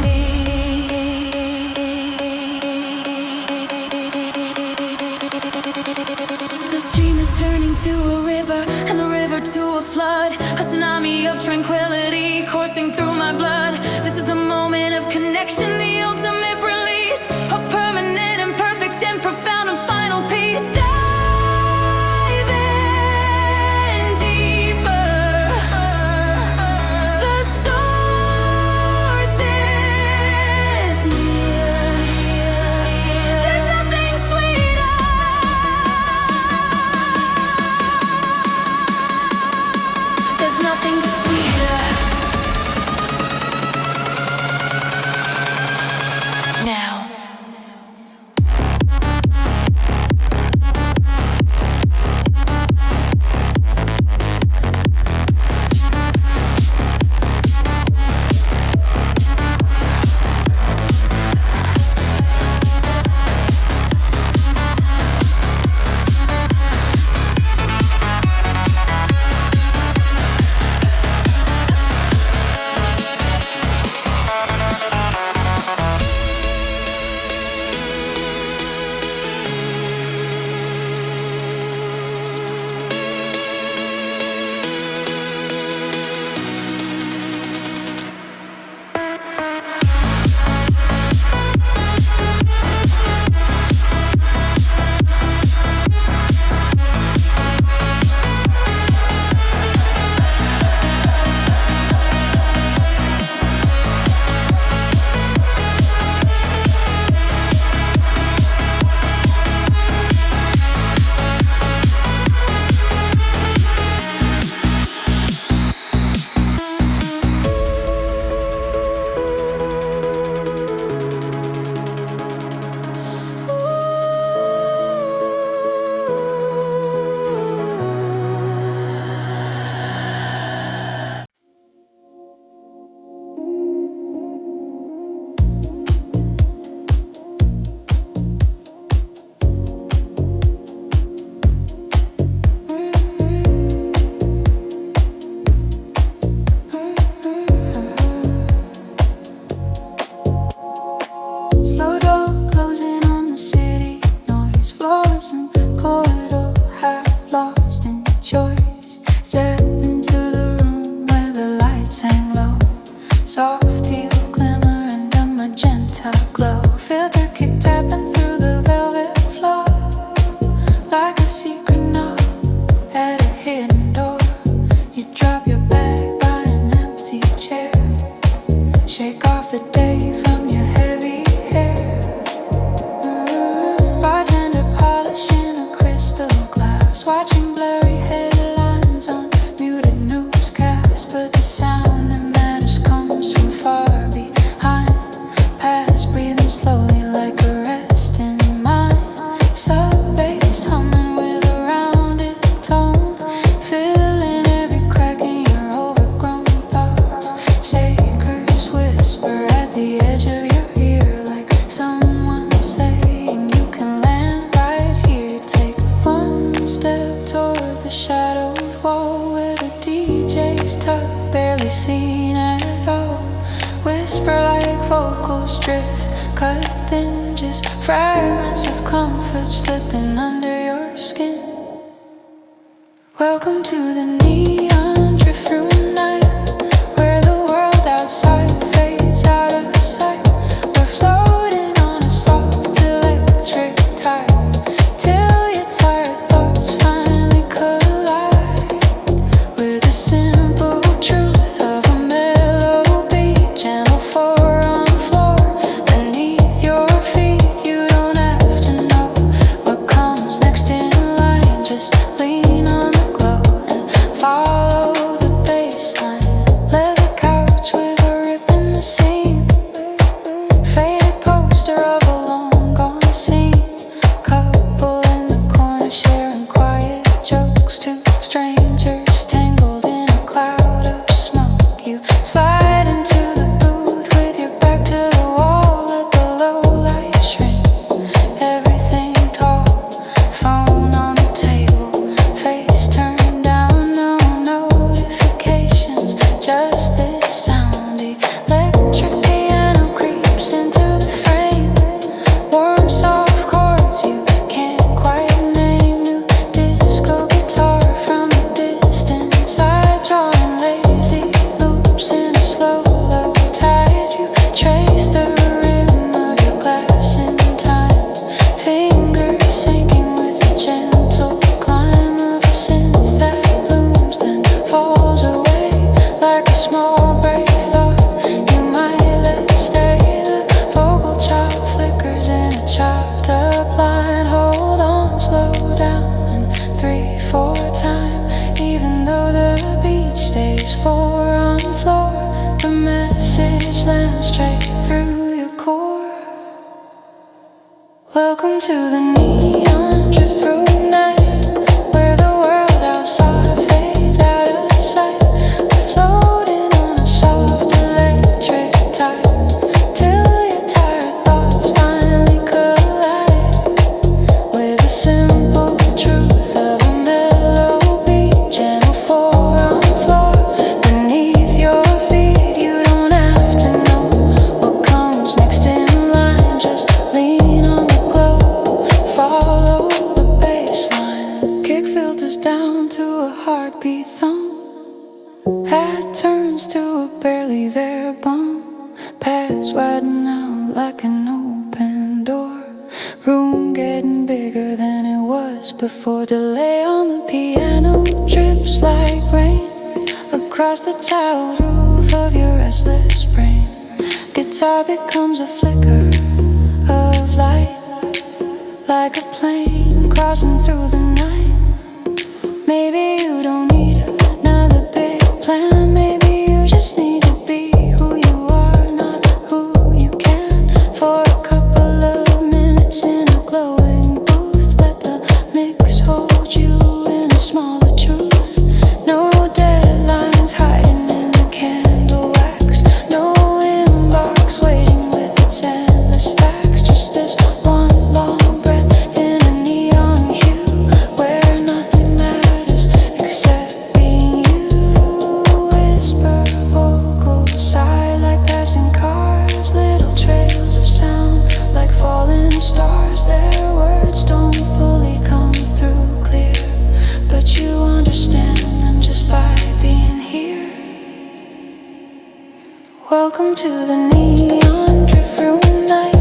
be. The stream is turning to a river, and the river to a flood, a tsunami of tranquility coursing through my blood. This is the moment of connection, the ultimate release, a permanent and perfect and profound and final peace. Dive in deeper. The source is near. There's nothing sweeter. There's nothing sweeter. Now. watching blurry headlines on muted newscasts, but the sound that matters comes from far behind. Past breathing slowly like a resting mind. Sub bass humming with a rounded tone, filling every crack in your overgrown thoughts. Shakers whisper at the edge of your ear, like someone saying you can land right here. Take one step toward the shadowed wall where the DJ's tucked, barely seen at all. Whisper like vocals drift, cut thin, just fragments of comfort slipping under your skin. Welcome to the neon drift room night, where the world outside fades out of sight. We're floating on a soft electric tide, till your tired thoughts finally collide with the simple truth of a mellow beat. Channel 4 on the floor beneath your feet. You don't have to know what comes next in line, just lean on the glow and follow the baseline. Leather couch with a rip in the seam, faded poster of a long gone scene. Couple in the corner sharing quiet jokes, two strangers tangled in a cloud of smoke. You slide into the booth with your back to the wall, let the low light shrink everything tall. Phone on the table, face turned down, no notifications, just this sound. Electric piano creeps into the frame, warm soft chords you can't quite name. New disco guitar from a distant side, drawing lazy loops in a slow low tide. You trace the rim of your glass in time, fingers sinking with a gentle climb of a synth that blooms then falls away like a small brave thought you might let stay. The vocal chop flickers in a chopped up line. Hold on, slow down, and 3/4 time. Even though the beat stays 4 on floor, the message lands straight through your core. Welcome to the neon drift room night, where the world outside fades out of sight. We're floating on a soft electric tide, till your tired thoughts finally collide with the simple truth of a mellow beat. Channel 4 on the floor beneath your feet. You don't have to know what comes next in line, just lean on the glow, follow the baseline. Kick filters down to a heartbeat thump, hat turns to a barely there bump. Paths widen out like an open door, room getting bigger than it was before. Delay on the piano drips like rain across the tiled roof of your restless brain. Guitar becomes a flicker of light, like a plane crossing through the night. Maybe you don't need another big plan, maybe you just need to be who you are, not who you can. For a couple of minutes in a glowing booth, let the mix hold you in a smaller truth. No deadlines hiding in the candle wax, no inbox waiting with its endless facts. Just this one long breath in a neon hue, where nothing matters except being you. Whisper vocals sigh like passing cars, little trails of sound like falling stars. Their words don't fully come through clear, but you understand them just by being here. Welcome to the neon drift room night,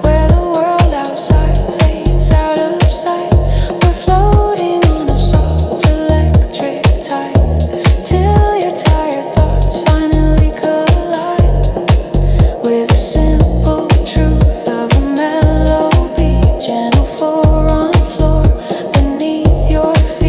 where the world outside fades out of sight. We're floating on a soft electric tide, till your tired thoughts finally collide with the simple truth of a mellow beat. Channel 4 on the floor beneath your feet.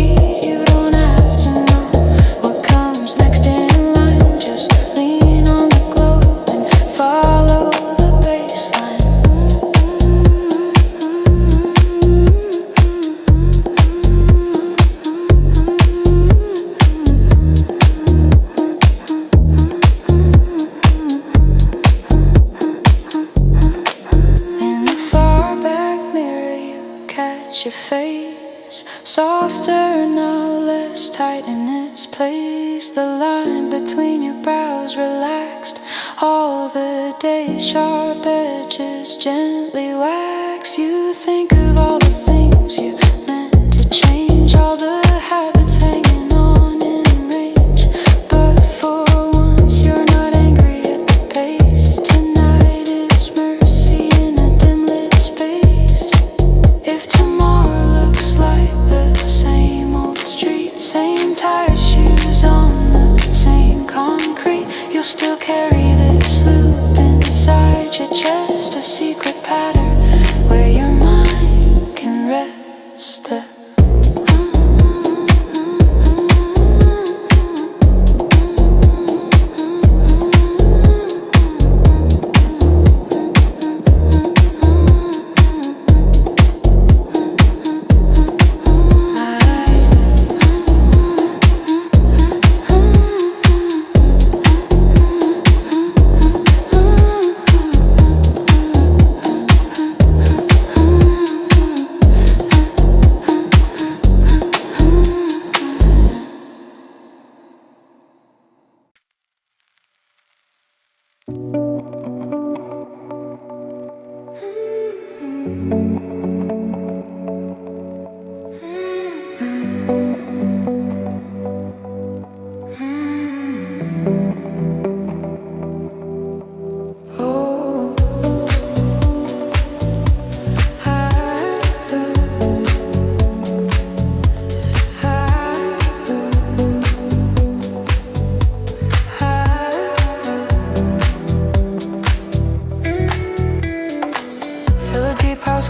Softer now, less tight in its place. The line between your brows relaxed. All the days, sharp edges gently wax. You think of all the things you meant to change, all the habits hanging on in range. But for once you're not angry at the pace. Tonight is mercy in a dim lit space. If tomorrow looks like the same old street, same tired shoes on the same concrete, you'll still carry this loop inside your chest, a secret pattern where your mind can rest.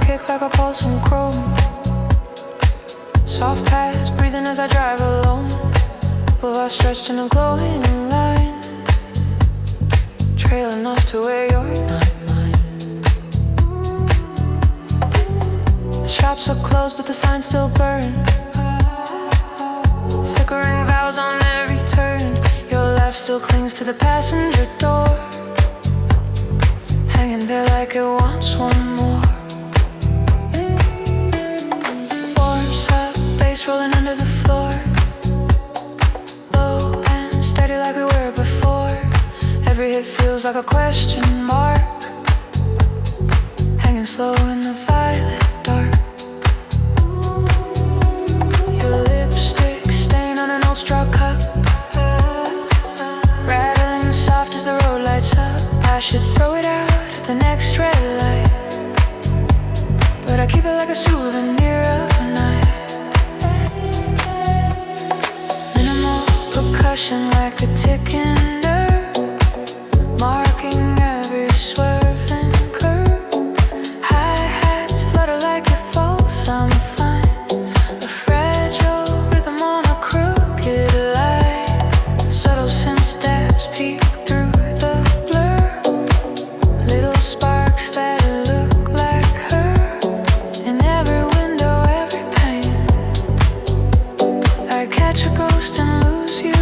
Kick like a pulsing chrome. Soft pads, breathing as I drive alone. Boulevard stretched in a glowing line, trailing off to where you're not mine. The shops are closed but the signs still burn, flickering vows on every turn. Your life still clings to the passenger door, hanging there like it wants one more. Rolling under the floor, low and steady like we were before. Every hit feels like a question mark, hanging slow in the violet dark. Your lipstick stain on an old straw cup, rattling soft as the road lights up. I should throw it out at the next red light, but I keep it like a souvenir of a night. Percussion like a ticking nerve, marking every swerve and curve. Hi-hats flutter like your false, I'm fine. A fragile rhythm on a crooked line. Subtle synth steps peek through the blur, little sparks that look like her. In every window, every pane, I catch a ghost and lose you.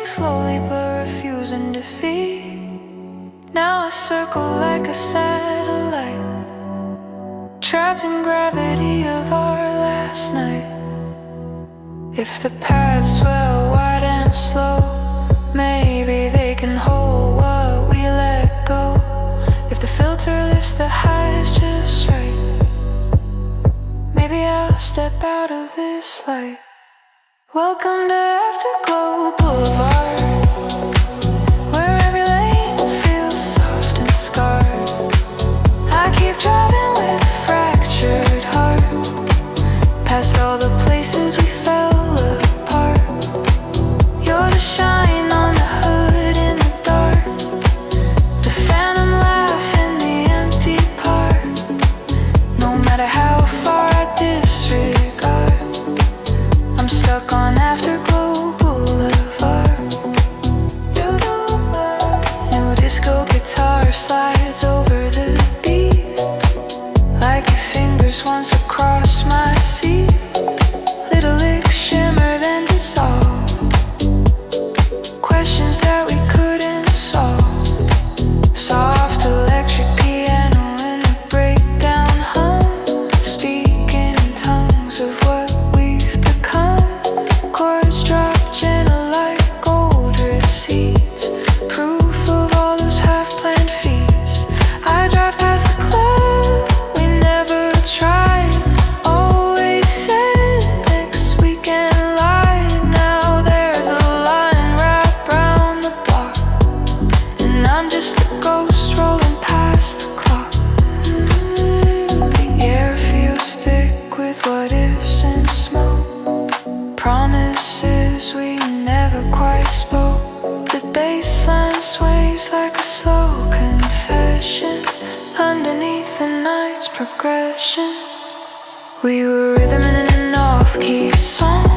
Slowly but refusing defeat. Now I circle like a satellite, trapped in gravity of our last night. If the paths swell wide and slow, maybe they can hold what we let go. If the filter lifts the highs just right, maybe I'll step out of this light. Welcome to Afterglow Boulevard, where every lane feels soft and scarred. I keep driving with a fractured heart, past all the places we fell apart. You're the shine on the hood in the dark. disco guitar slides over the beat, like your fingers once across my seat. Little licks shimmer then dissolve, questions that we couldn't solve. Soft electric piano in the breakdown hum, speaking in tongues of what we've become. Chords drop gentle like gold receipts, proof of all those half-planned feats. I drive past the club we never tried, always said next weekend light. Now there's a line wrapped round the block, and I'm just a ghost rolling past the clock. The air feels thick with what ifs and smoke, promises we never quite spoke. The bassline sways like a slow confession underneath the night's progression. We were rhythm in an off-key song,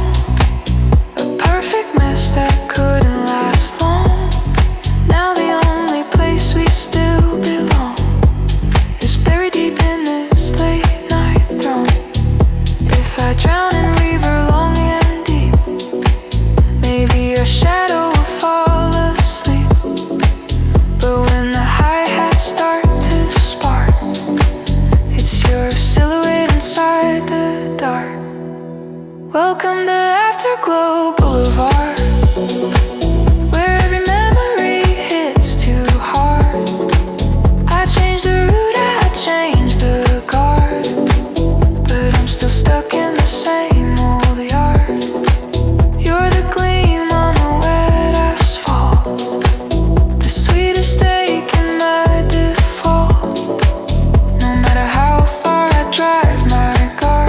a perfect mess that couldn't last long. Now the only place we still belong is buried deep in this late night throne. If I drown in river long and deep, maybe your shadow will fall asleep. But when the hi-hats start to spark, it's your silhouette inside the dark. Welcome to Afterglow Boulevard, where every memory hits too hard. I changed the route, I changed the guard, but I'm still stuck in the same old yard. You're the gleam on the wet asphalt, the sweetest steak in my default. No matter how far I drive my car,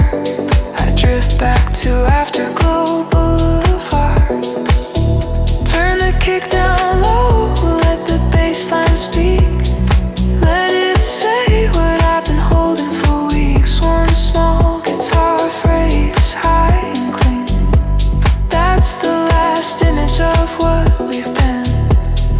I drift back to Afterglow Boulevard. Turn the kick down low, let the bassline speak. Let it say what I've been holding for weeks. One small guitar phrase, high and clean. That's the last image of what we've been.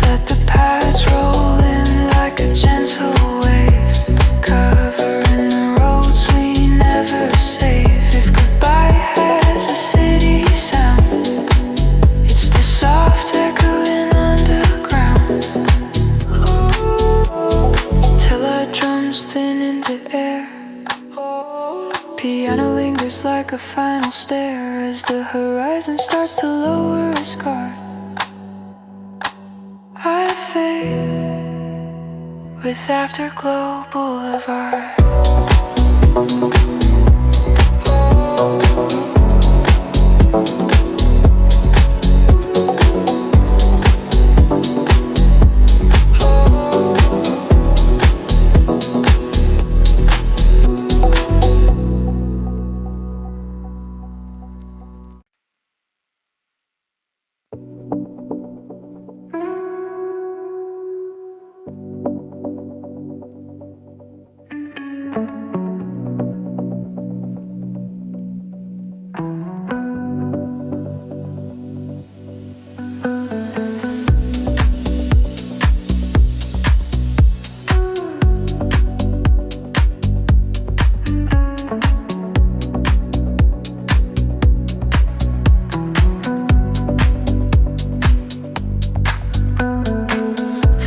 Let the pads roll in like a gentle wave, covering the roads we never save. If goodbye has a city sound, it's the soft echoing underground. Till our drums thin into air, piano lingers like a final stare as the horizon starts to lower its guard. I fade with Afterglow Boulevard.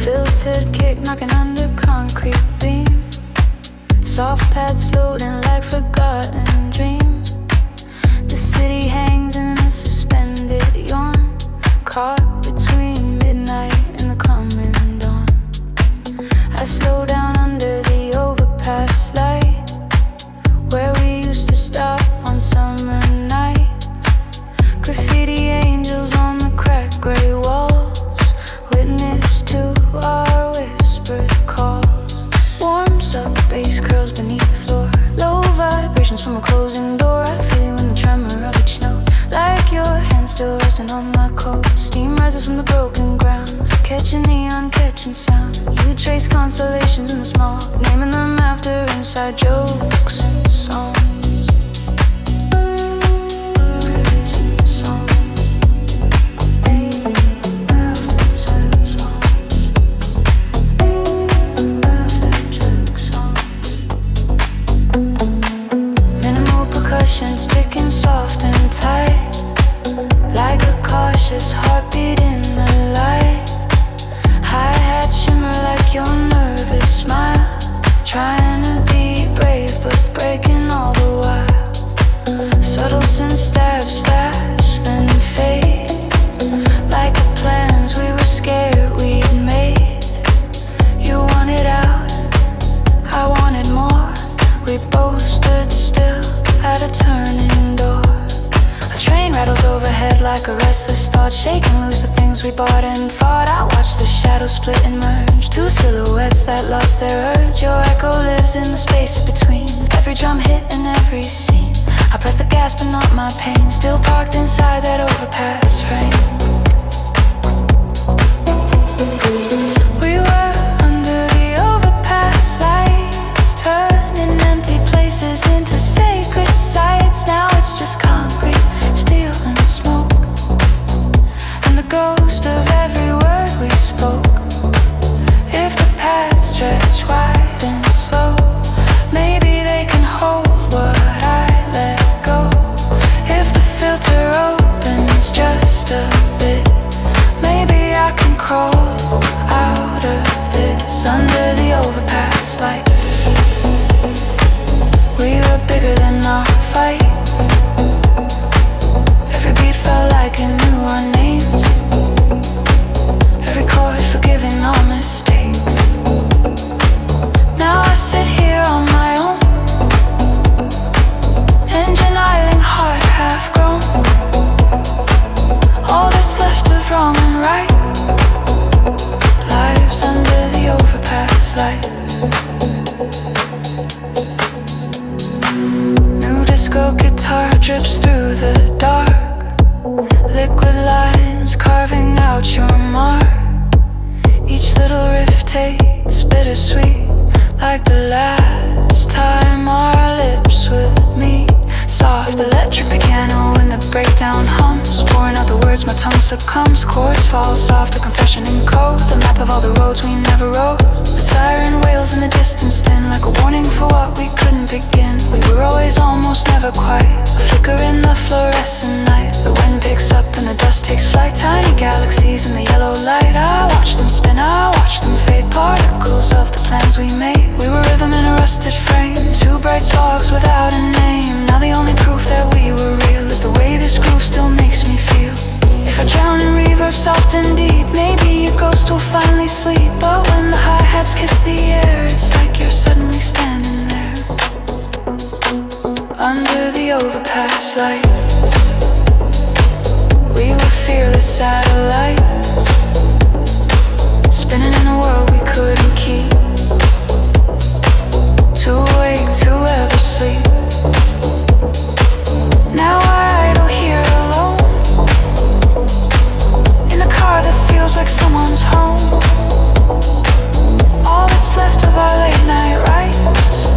Filtered kick knocking under concrete beam, soft pads floating like forgotten dreams. The city hangs in a suspended yawn, caught between midnight and the coming dawn. I slow down under the overpass lights, where we used to stop on summer night. Graffiti angels on the cracked gray walls, witness to our whispered calls. Warms up, bass curls beneath the floor, low vibrations from a closing door. I feel you in the tremor of each note, like your hand still resting on my coat. Steam rises from the broken ground, catching neon, catching sound. You trace constellations in the small, naming them after inside jokes and songs. split and merge. Two silhouettes that lost their urge. Your echo lives in the space between every drum hit and every scene. I press the gas but not my pain. Still parked inside that overpass frame. We were under the overpass lights, turning empty places into sacred sites. Now it's just concrete, steel and smoke, and the ghost of every word we spoke. If the paths stretch wide and slow, maybe they can hold what I let go. If the filter opens just a bit, maybe I can crawl out of this. Under the overpass light, we were bigger than our fights. Every beat felt like it knew our names. Every chord forgiving all mistakes. Now I sit here on my own, engine idling, heart half grown. All that's left of wrong and right, lives under the overpass light. New disco guitar drips through the dark. Liquid lines carving out your mark. Each little riff tastes bittersweet, like the last time our lips would meet. Soft electric piano in the breakdown hums, pouring out the words, my tongue succumbs. Chords fall soft, a confession in code, a map of all the roads we never rode. A siren wails in the distance thin, like a warning for what we couldn't begin. We were always almost never quite, a flicker in the fluorescent night. The wind picks up and the dust takes flight. Tiny galaxies in the yellow light. I watch them spin, I watch them fade. Particles of the plans we made. We were rhythm in a rusted frame, two bright sparks without a name. Now the only proof that we were real is the way this groove still makes me feel. If I drown in reverb soft and deep, maybe your ghost will finally sleep. But when the hi-hats kiss the air, it's like you're suddenly standing there. Under the overpass lights, we were fearless satellites, spinning in a world we couldn't keep. Too awake to ever sleep. Now I idle here alone, in a car that feels like someone's home. All that's left of our late night rides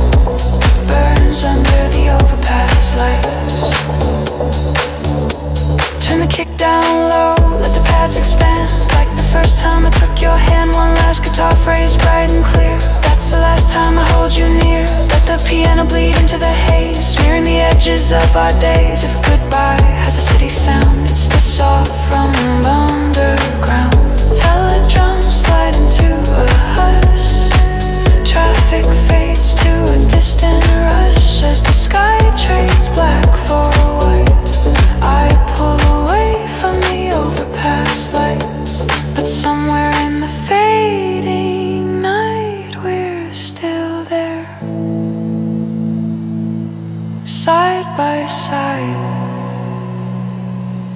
burns under the overpass lights. Turn the kick down low, let the pads expand. Like the first time I took your hand, one last guitar phrase bright and clear. That's the last time I hold you near. Let the piano bleed into the haze, smearing the edges of our days. If goodbye has a city sound, it's the soft from underground. Tell a drum slide into a hush. Traffic fades to a distant rush as the sky trades black for white. I pull away from the overpass lights, but somewhere in the fading night we're still there, side by side,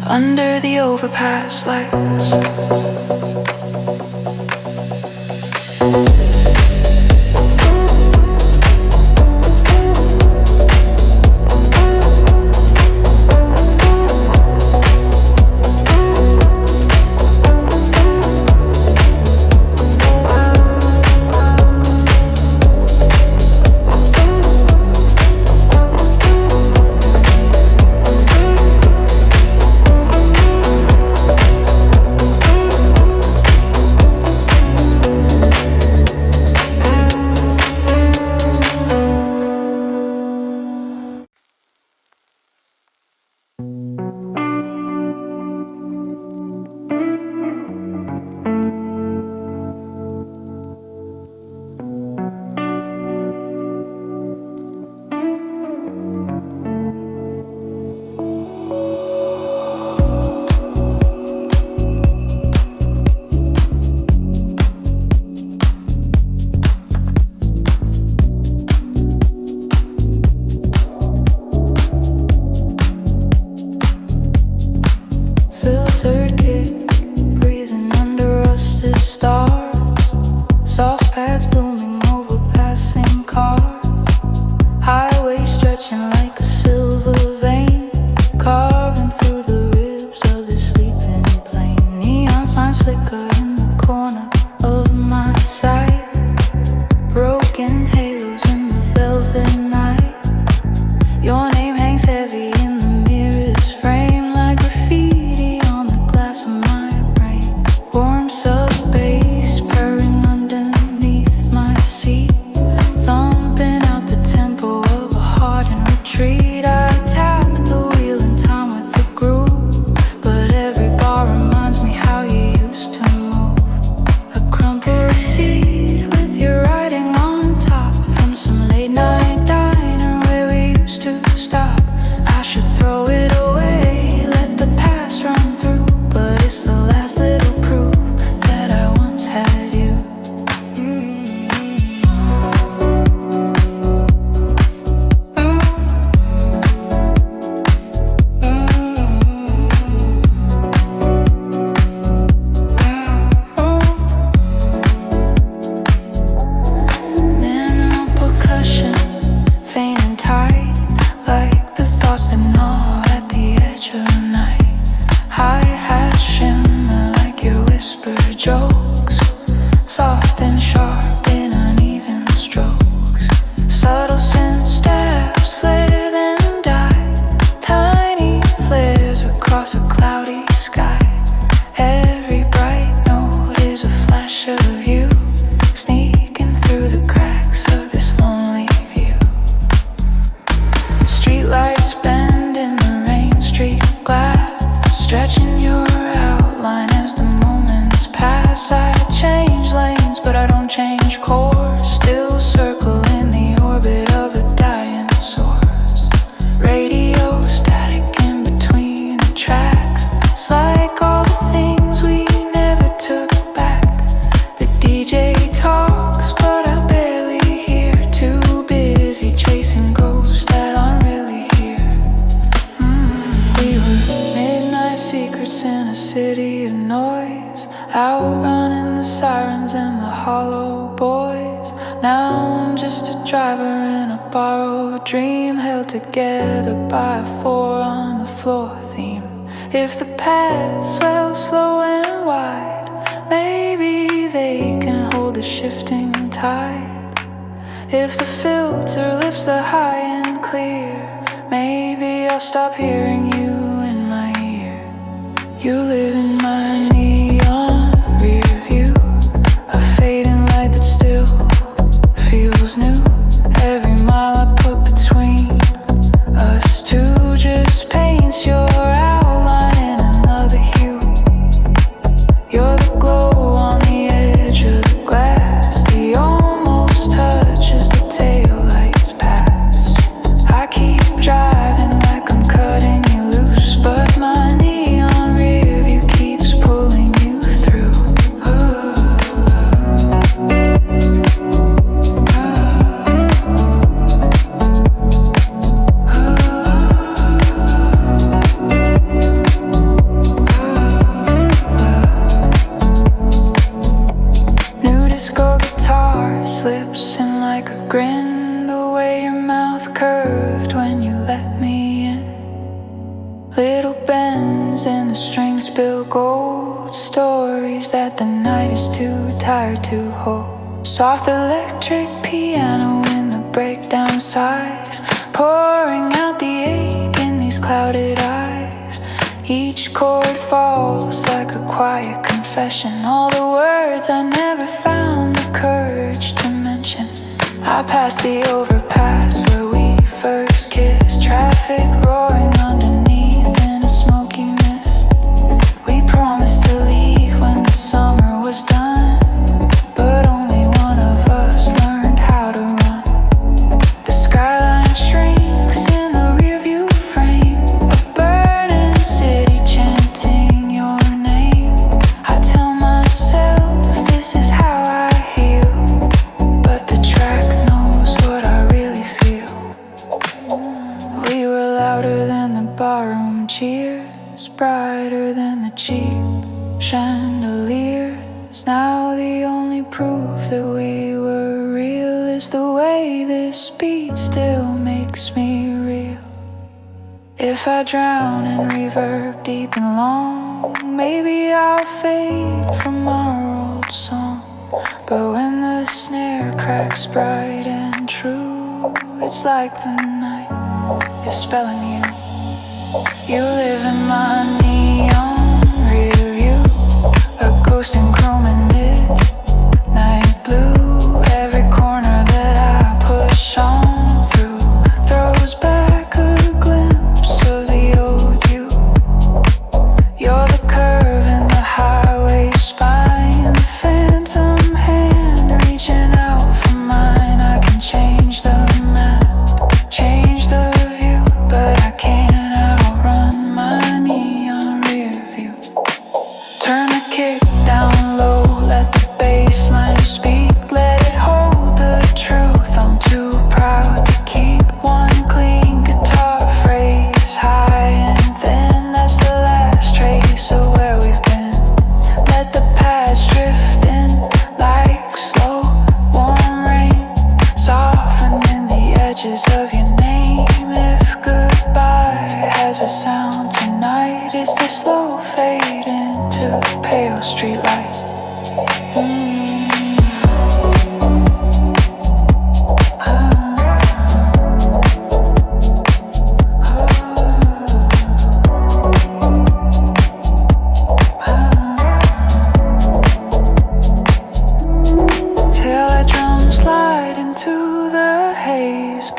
under the overpass lights. line sharp in uneven strokes. Subtle scent steps flare then die. Tiny flares across a cloudy sky. Every bright note is a flash of you, sneaking through the cracks of this lonely view. Streetlights bend in the rain, street glass, stretching your outline as the moments pass. I change lanes, but I don't change course. Still circle in the orbit of a dying source. Radio static in between the tracks. It's like all the things we never took back. The DJ talks, but I barely hear. Too busy chasing ghosts that aren't really here. We were midnight secrets in a city of noise, outrunning the sirens and the hollow boys. Now I'm just a driver in a borrowed dream, held together by a 4 on the floor theme. If the paths swell slow and wide, maybe they can hold the shifting tide. If the filter lifts the high and clear, maybe I'll stop hearing you in my ear. You live in my neon rear view, a fading light that still feels new. Every mile I put between us two just paints your outline in another hue. You're the glow on the edge of the glass, the almost touch as the taillights pass. I keep driving like I'm cutting you loose, but my neon rear view keeps pulling you through. New disco guitar slips in like a grin, the way your mouth curved when you let me in. Little bends and the strings spill gold, stories that the night is too tired to hold. Soft electric piano in the breakdown sighs, pouring out the ache in these clouded eyes. Each chord falls like a quiet confession, all the words I never found the courage to mention. I passed the overpass where we first kissed, traffic roaring underneath in a smoky mist. We promised to leave when the summer was done, but only one of us learned how to run. The skyline shrinks in the rearview frame, a burning city chanting your name. I tell myself this is how I heal, but the track knows what I really feel. We were louder than the barroom cheers, brighter than the cheap chandeliers. Now the only proof that we were real is the way this beat still makes me real. If I drown in reverb deep and long, maybe I'll fade from our old song. But when the snare cracks bright and true, it's like the night is spelling you. You live in my neon rear view, a ghost in chrome and midnight blue. Every corner that I push on through throws back a glimpse of the old you. You're the curve in the highway spine, the phantom hand reaching out for mine. I can change the map, change the view, but I can't outrun my neon rear view. Turn the kick down low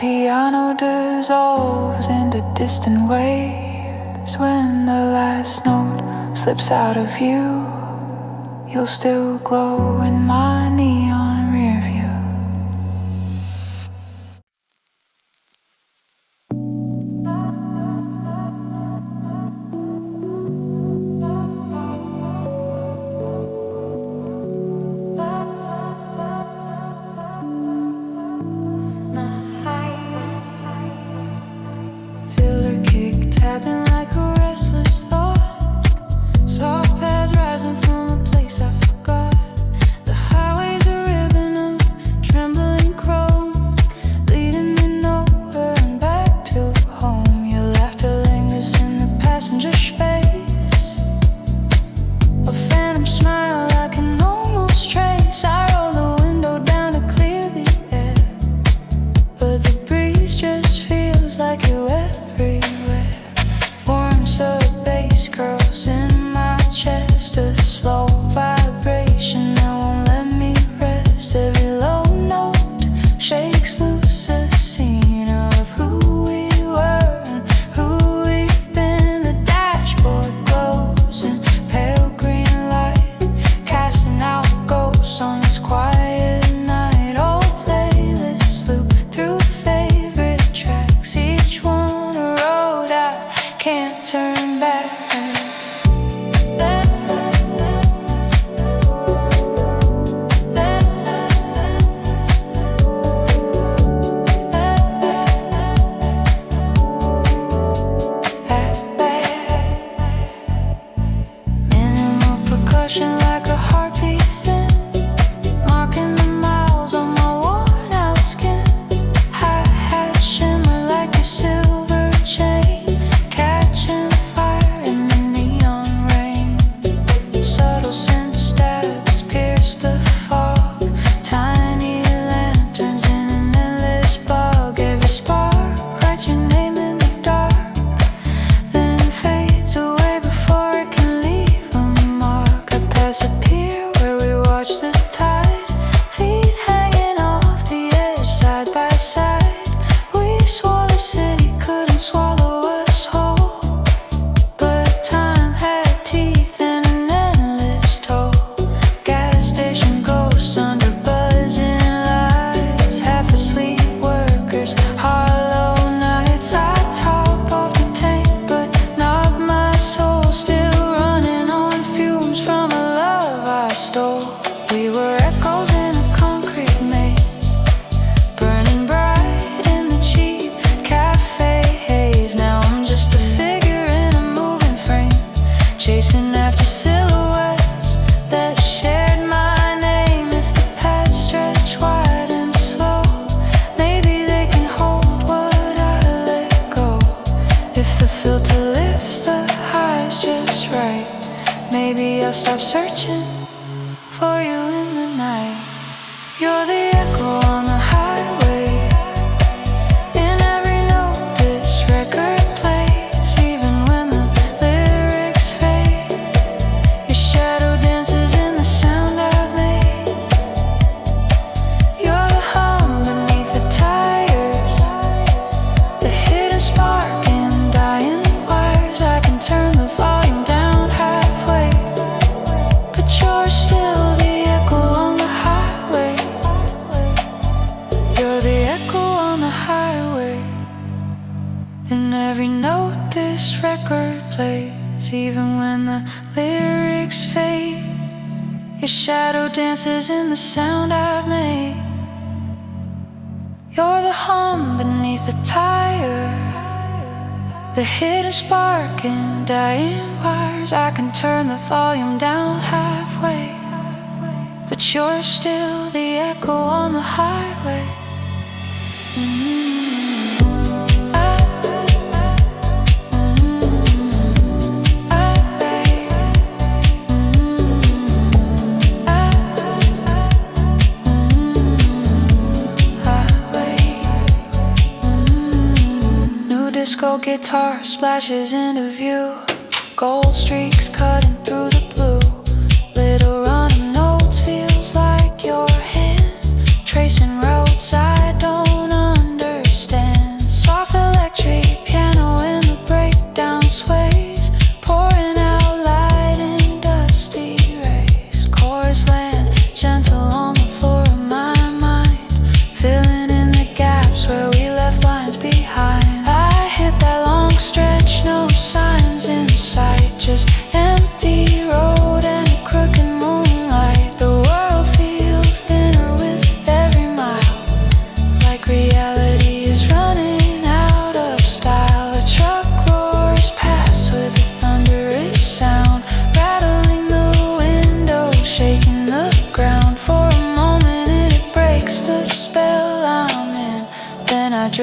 piano dissolves into distant waves. When the last note slips out of view, you'll still glow in my neon rear view. Filler kick tapping like a restless thought. Soft pads rising from a place I forgot. The highway's a ribbon of trembling chrome, leading me nowhere and back to home. Your laughter lingers in the passenger space, a phantom smile I can almost trace. I roll the window down to clear the air, but the breeze just feels like you everywhere. Warmth of bass curls in my chest, a slow vibration that won't let me rest. Every low note shakes loose a scene of who we were and who we've been. The dashboard glows in pale green light, casting out ghosts on this quiet night. Old playlists loop through favorite tracks, each one a road I can't turn back. Minimal percussion like a heartbeat thin, marking the miles on my worn out skin. Hi-hat shimmer like a silver chain, catching fire in the neon rain. Subtle scent stabs pierce the fog, tiny lanterns in an endless bog. Every spark writes your name in the dark, then fades away before it can leave a mark. I pass a pier where we watch the tide, feet hanging off the edge side by side. We swore the city couldn't swallow us whole, but time had teeth and an endless toll. Gas station ghosts under buzzing lights, half asleep workers, hollow nights. I top off the tank, but not my soul, still running on fumes from a love I stole. We were echoes in a concrete maze, burning bright in the cheap cafe haze. Now I'm just a figure in a moving frame, chasing after silhouettes that shared my name. If the paths stretch wide and slow, maybe they can hold what I let go. If the filter lifts the highs just right, maybe I'll stop searching for you in the night. You're the echo on the highway, in every note this record plays. Even when the lyrics fade, your shadow dances in the sound I've made. You're the hum beneath the tires, the hidden spark in dying wires. I can turn the volume down halfway, but you're still the echo on the highway. You're the echo on the highway, in every note this record plays. Even when the lyrics fade, your shadow dances in the sound I've made. You're the hum beneath the tire, the hidden spark in dying wires. I can turn the volume down halfway, but you're still the echo on the highway. New disco guitar splashes into view, gold streaks cutting through the blue. Little run of notes feels like your hand, tracing routes I don't understand.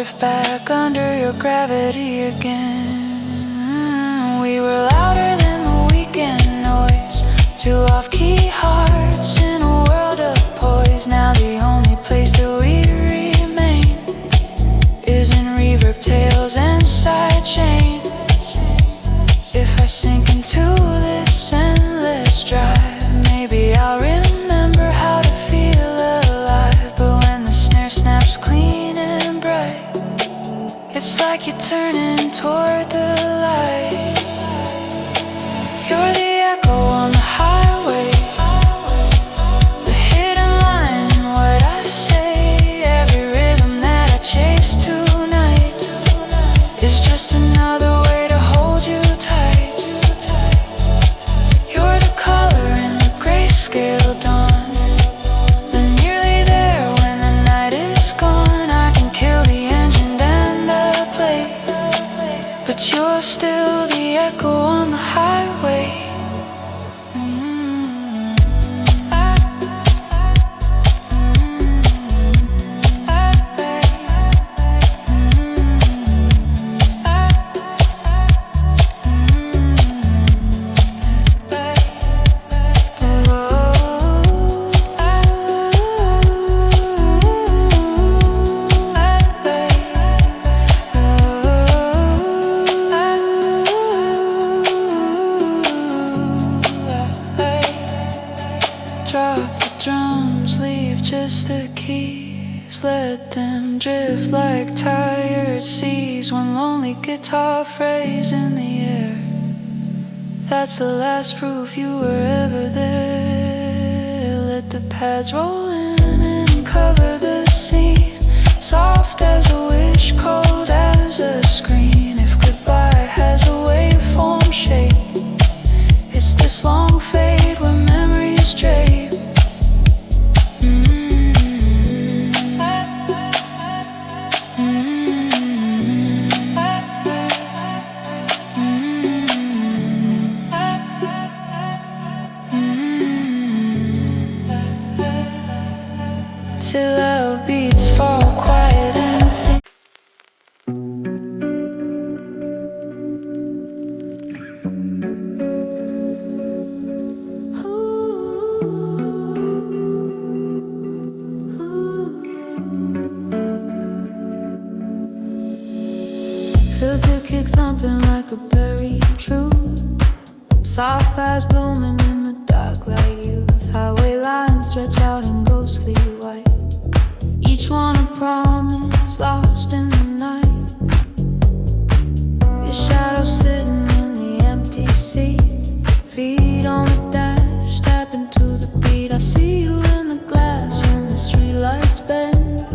drift back under your gravity again. We were louder than the weekend noise, two off-key hearts in a world of poise. Now the only place that we remain is in reverb tails and side chains. If I sink into this endless drive, maybe I'll remember how to feel alive. But when the snare snaps clean and bright, it's like you're turning toward the light. You're the echo on the highway, the hidden line in what I say. Every rhythm that I chase tonight is just another way to hold you tight. You're the color in the grayscale dawn, the nearly there when the night is gone. I can kill the engine and the plate, but you're still the echo on the highway. Drop the drums, leave just the keys. Let them drift like tired seas. One lonely guitar phrase in the air, that's the last proof you were ever there. Let the pads roll in and cover the scene, soft as a wish, cold as a screen. If goodbye has a waveform shape, it's this long fade where memories drape. Till our beats fall quiet and thin. Filter kick thumping like a buried truth, soft past blooming in the dark like youth. Highway lines stretch out in ghostly white, each one a promise lost in the night. Your shadow sitting in the empty seat, feet on the dash, tapping to the beat. I see you in the glass when the streetlights bend,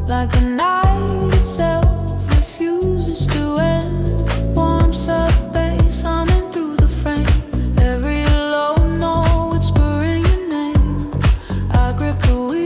like the night itself refuses to end. Warm sub bass humming through the frame, every low note whispering your name. I grip the wheel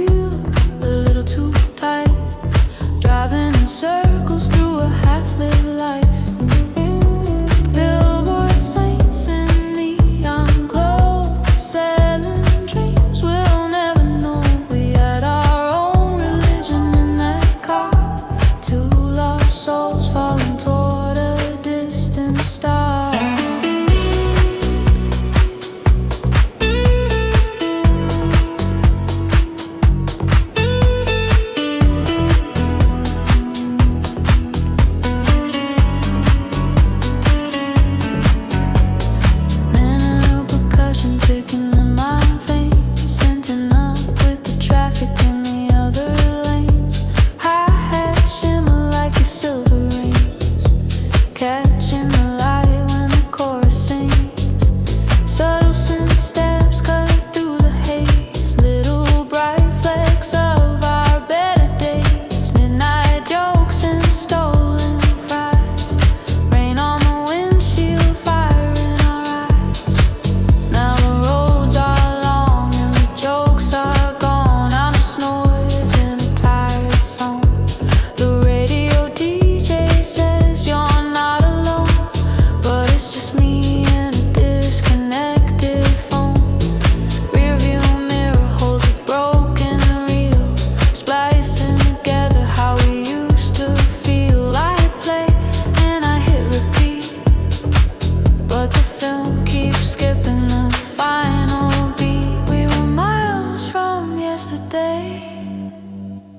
yesterday,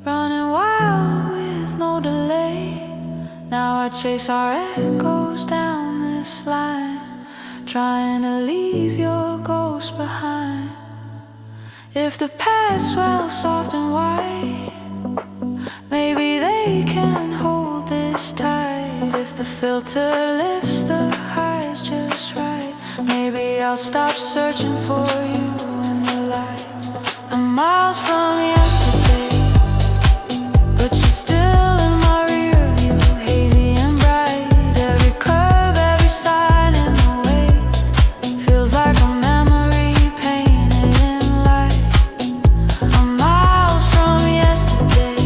running wild with no delay. Now I chase our echoes down this line, trying to leave your ghost behind. If the past swells soft and white, maybe they can hold this tight. If the filter lifts the highs just right, maybe I'll stop searching for you in the light. I'm miles from yesterday, but you're still in my rear view, hazy and bright. Every curve, every sign in the way feels like a memory painted in light. I'm miles from yesterday,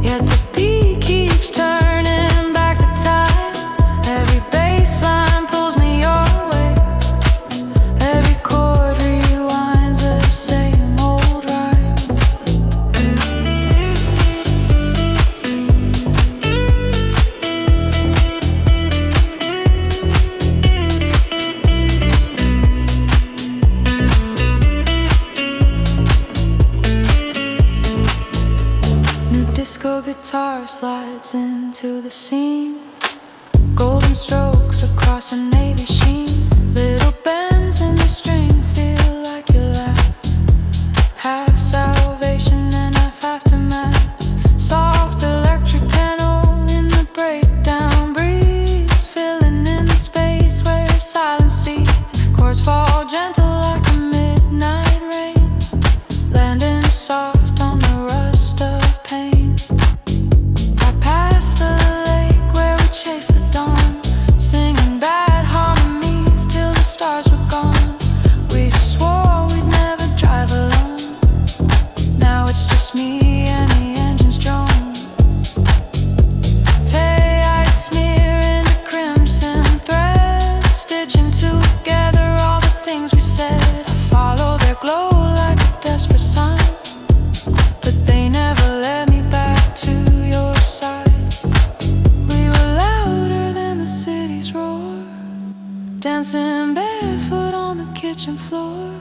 yet the beat keeps turning back the time. Every baseline pulls me your way, every chord rewinds the same old rhyme. New disco guitar slides into the scene, golden strokes across a navy sheen. Little bends in the string feel like your laugh, half salvation and half aftermath. Soft electric piano in the breakdown breeze, filling in the space where silence seethes. Chords fall gentle like a midnight rain, landing soft on the rust of pain. I passed the lake where we chased the dawn, singing bad harmonies till the stars were gone. We swore we'd never drive alone, now it's just me and the engine's drone. Taillights smear into crimson thread, stitching together all the things we said. I follow their glow like a desperate sign, but they never led me back to your side. We were louder than the city's roar, dancing barefoot on the kitchen floor.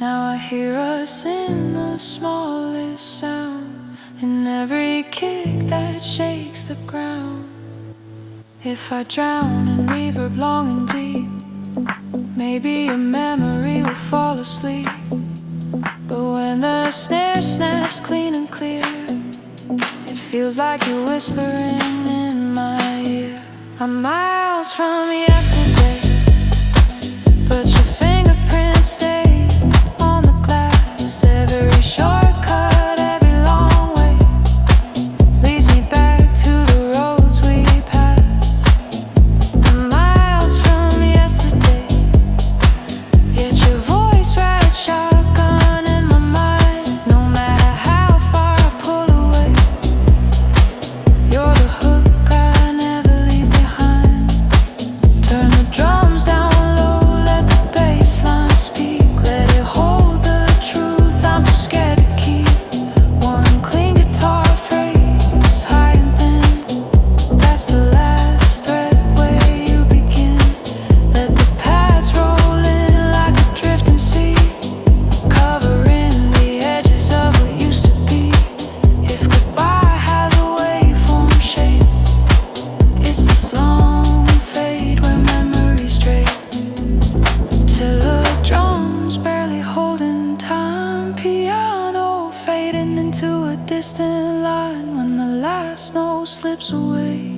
Now I hear us in the smallest sound, in every kick that shakes the ground. If I drown in reverb long and deep, maybe a memory will fall asleep. But when the snare snaps clean and clear, it feels like you're whispering in my ear. I'm miles from yesterday, but your fingerprints stay on the glass. Every shortcut, every long way leads me back to the roads we passed. I'm miles from yesterday, yet your voice rides shotgun in my mind. No matter how far I pull away, you're the hook I never leave behind. Turn the drums down low, let the bass line speak. Let it hold the truth I'm too scared to keep. One clean guitar phrase, high and thin, that's the last thread where you begin. Let the paths roll in like a drifting sea, covering the edges of what used to be. If goodbye has a waveform shape, it's this long fade where memories stray. Till the drums barely holding time, piano fading into a distant line. When the last snow slips away,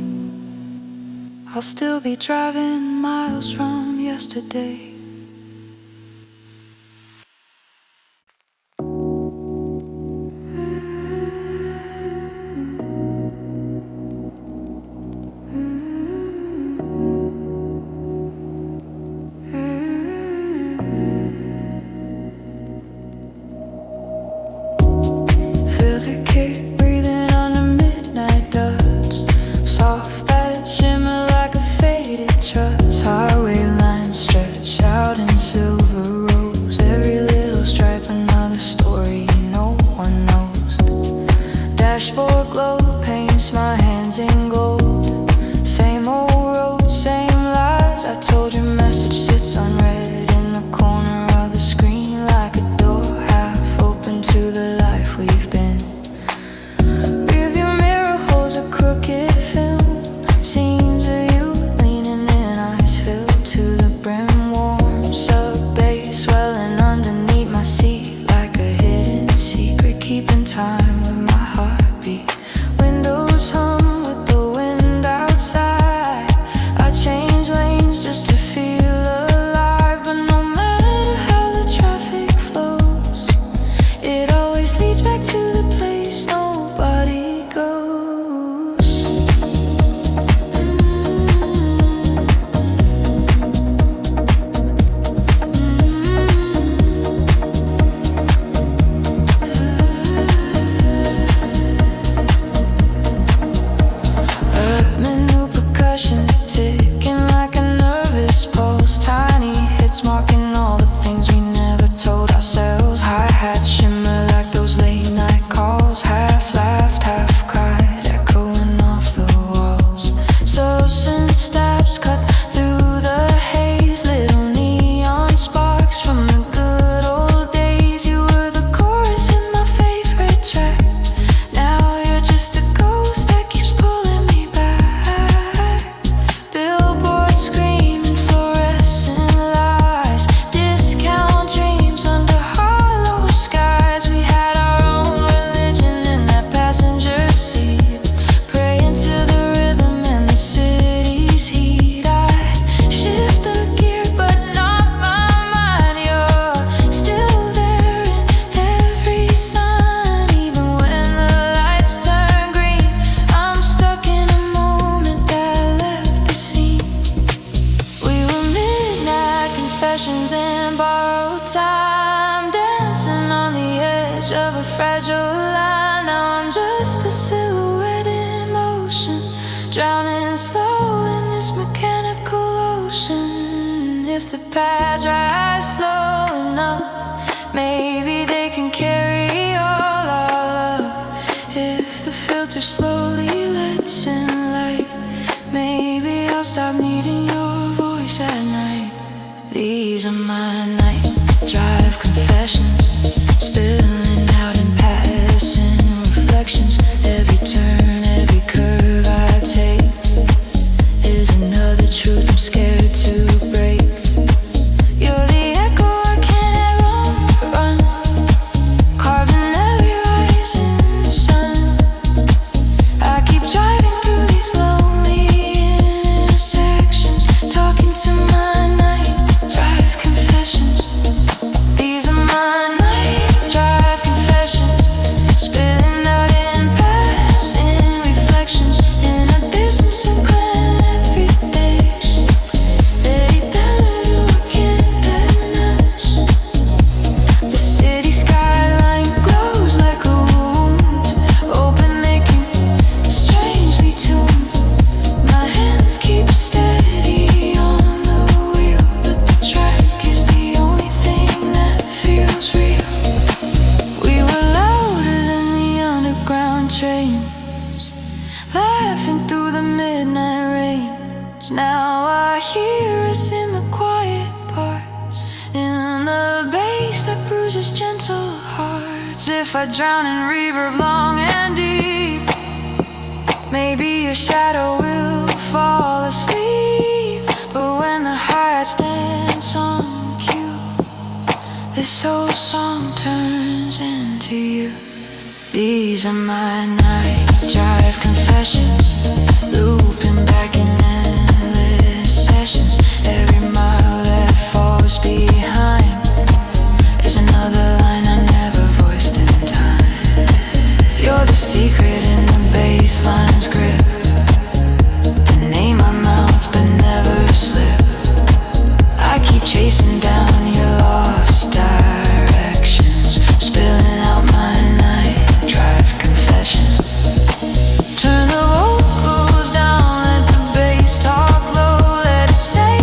I'll still be driving miles from yesterday. Feel the kick breathing under midnight dust, soft bed shimmer like a faded truss. Highway lines stretch out in silver rows, every little stripe another story no one knows. Dashboard glow paints my hands in gold, same old road, same lies. I told your message sits unread in the corner of the screen, like a door half open to the the life we've been. Rearview mirror holds a crooked film, scenes of you leaning in, eyes filled to the brim. Warm sub bass swelling underneath my seat like a hidden secret, keeping time with my heartbeat. Windows hum with the wind outside. I change lanes just to feel alive, but no matter how the traffic flows, it always leads back to the place nobody goes. New percussion ticking like a nervous pulse. Tiny hits marking all the things we never told ourselves. Hi-hats shimmer like those late night calls. Half laughed, half cried, echoing off the walls. Subs and stabs cut through the haze. Little neon sparks from the good old days. You were the chorus in my favorite track. Now you're just a ghost that keeps pulling me back. Billboards screaming fluorescent lies. Discount dreams under hollow skies. We had our own religion in that passenger seat, praying to the rhythm and the city's heat. I shift the gear but not my mind. You're still there in every sign. Even when the lights turn green, I'm stuck in a moment that left the scene. We were midnight confessions and borrowed time, dancing on the edge of a fragile line. Now I'm just a silhouette in motion, drowning slow in this mechanical ocean. If the pads rise slow enough, maybe they can carry all our love. If the filter slowly lets in light, maybe I'll stop needing your voice at night. These are my night drive confessions, spilling out in passing reflections. Every turn, every curve I take is another truth I'm scared to break. You're the echo I can't ever run, carving every rising sun. I keep driving through these lonely intersections, talking to my night drive confessions. These are my night drive confessions, spilling out in passing reflections. In a distance and when everything's veritas us. The city skyline glows like a wound, open, aching, strangely tuned. My hands keep steady on the wheel, but the track is the only thing that feels real. We were louder than the underground trains, laughing through the midnight rains. Now I hear us in the quiet parts, in the bass that bruises gentle hearts. If I drown in reverb long and deep, maybe your shadow will fall asleep. But when the hi-hats dance on cue, this whole song turns into you. These are my night drive confessions, looping back in endless sessions. Every mile that falls behind is another line I never voiced in time. You're the secret in the bassline's grip, the name I mouth but never slip. I keep chasing down your lost directions, spilling out my night drive confessions. Turn the vocals down, let the bass talk low, let it say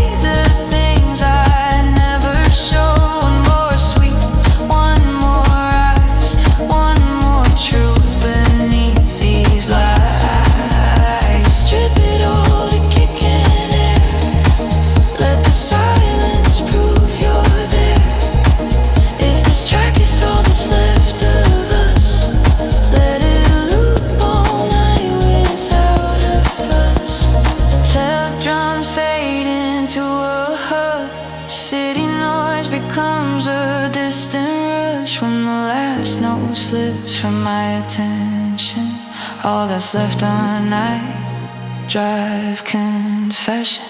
moves from my attention. All that's left on night drive confession.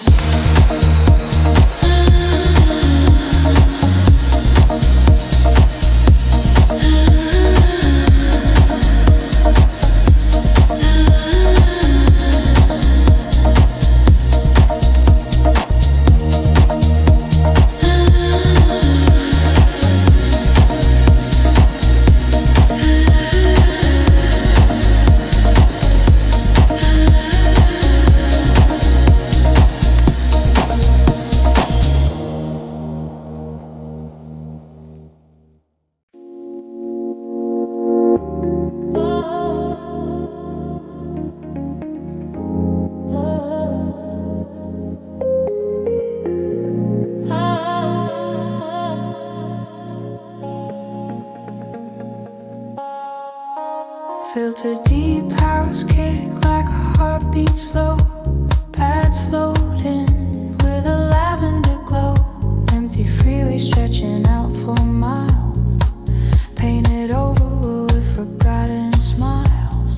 Filter deep house kick like a heartbeat slow. Pad floating with a lavender glow. Empty freeway stretching out for miles. Painted over with forgotten smiles.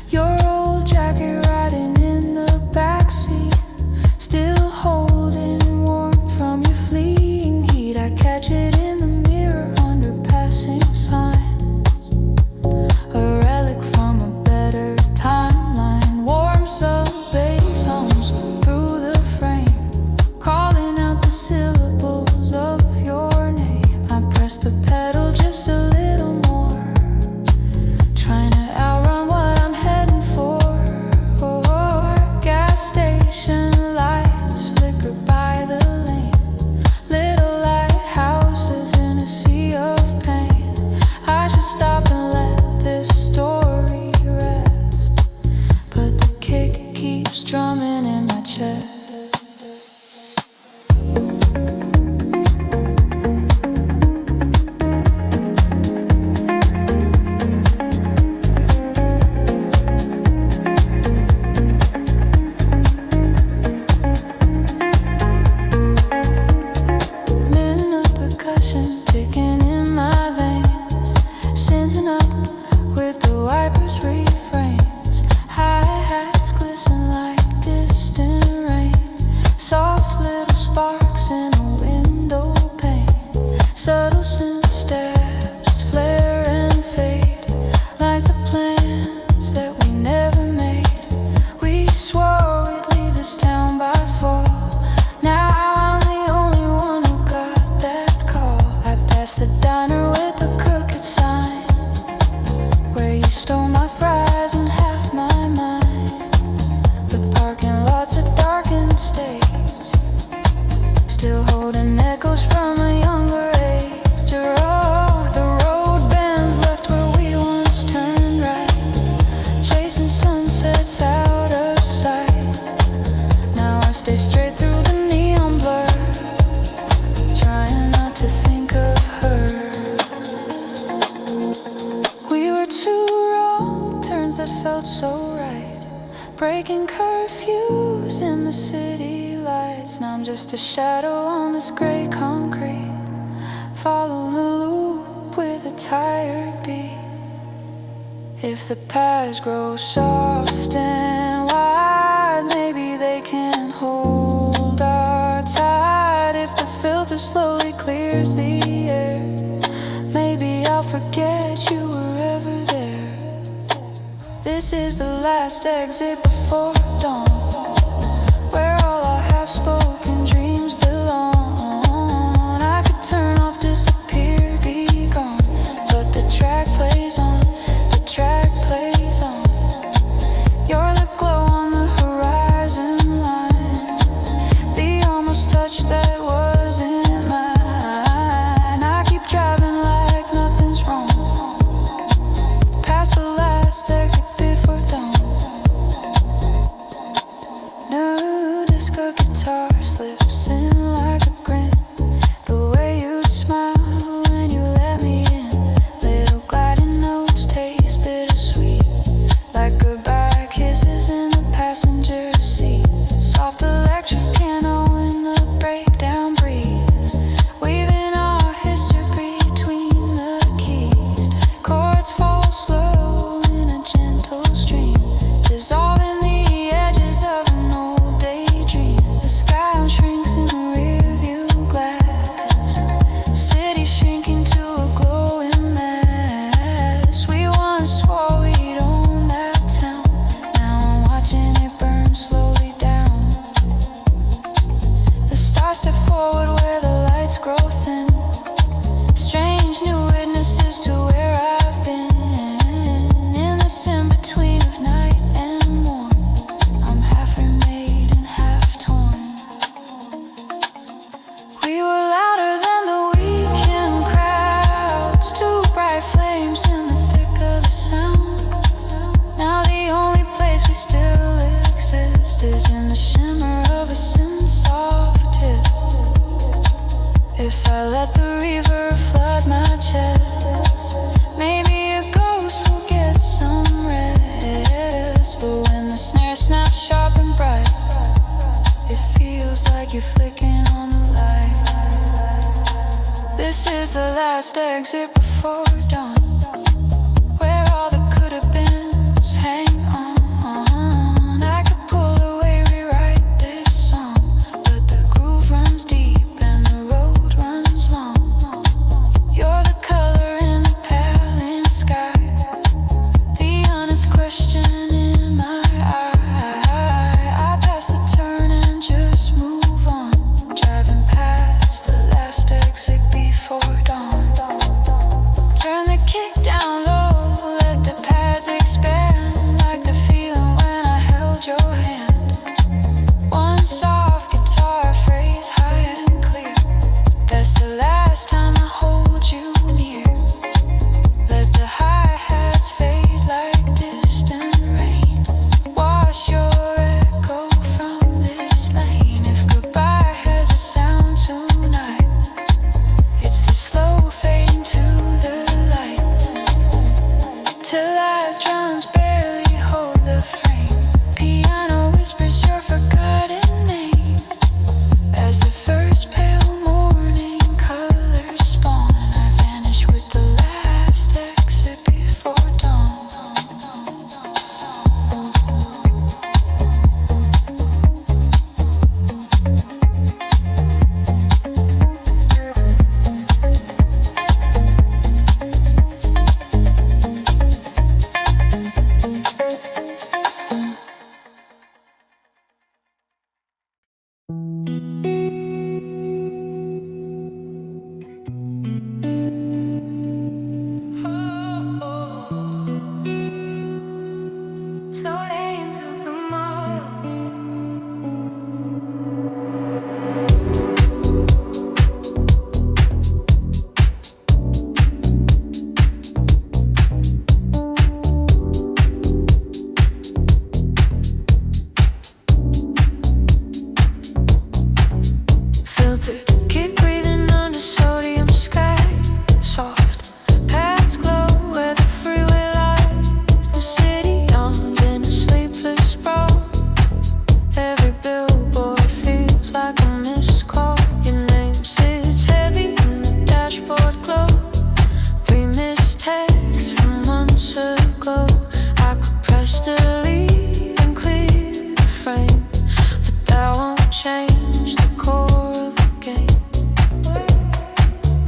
Your old jacket riding in the backseat, still holding warm from your fleeing heat. I catch it in the mirror under passing signs. Drumming in my chest. Minute percussion ticking in my veins, sensing up with the wipers refrains. Hi-hats glisten like distant rain. Soft little sparks in a window pane. Subtle synth steps flare and fade like the plans that we never made. We swore we'd leave this town by fall. Now I'm the only one who got that call. I passed the diner with a crooked sign where you stole my fries and half my mind. The parking lot's a darkened stage, still holding echoes from a younger age. Oh, the road bends left where we once turned right, chasing sunsets out of sight. Now I stay straight through the neon blur, trying not to think of her. We were two wrong turns that felt so right, breaking curfews in the city lights. Now I'm just a shadow on this gray concrete, follow the loop with a tired beat. If the paths grow soft and wide, maybe they can hold our tide. If the filter slowly clears the air, maybe I'll forget you were ever there. This is the last exit before dawn, where all our half-spoken dreams belong. I could turn off, disappear, be gone, but the track plays on, the track plays on. You're the glow on the horizon line, the almost touch that wasn't mine. I keep driving like nothing's wrong, past the last exit before dawn. New disco guitar This is the last exit before dawn, where all the could have beens hang on. I could pull away, rewrite this song, but the groove runs deep and the road runs long. You're the color in the pale sky, the honest question in my eye. I pass the turn and just move on, driving past the last exit before dawn. Turn the kick down low, let the pads expand, like the feeling when I held your hand. One soft guitar phrase, high and clear. That's the last time I hold you near. Let the hi-hats fade like distant rain. Wash your echo from this lane. If goodbye has a sound tonight, it's the slow fading to the light, till light drums barely hold the frame. Piano whispers your forgotten name, as the first pale morning colors spawn. I vanish with the last exit before dawn. Slowly until tomorrow. Filtered, keep breathing under sodium sky. Soft paths glow where the freeway lies. The city yawns in a sleepless sprawl. Every billboard feels like a missed call. Your name sits heavy in the dashboard glow. 3 missed texts from months ago. I could press delete and clear the frame, but that won't change the core of the game.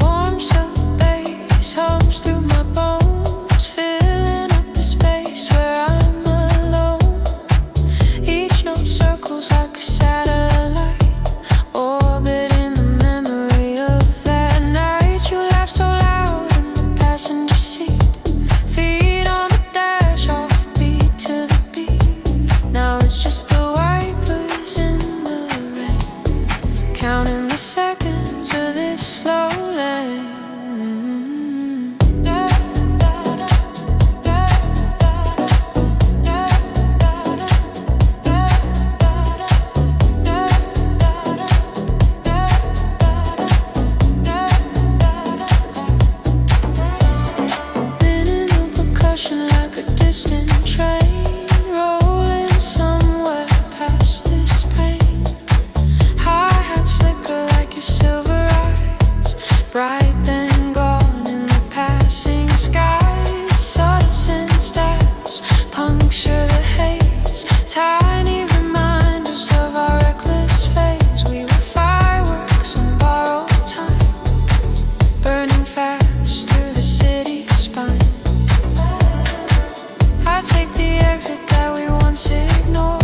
Warm sub bass hums through my bones, filling up the space where I'm alone. Each note circles like a satellite, orbiting the memory of that night. You laugh so loud in the passenger seat, feet on the dash, offbeat to the beat. Now it's just the wipers in the rain, counting the seconds of this slow lane. Minimal percussion like a distant train, rolling somewhere past this pain. Hi-hats flicker like your silver eyes, bright then gone in the passing skies. Subtle scent steps puncture the haze, tiny reminders of our reckless phase. We were fireworks on borrowed time, burning fast through the city spine. I take the exit that we once ignored,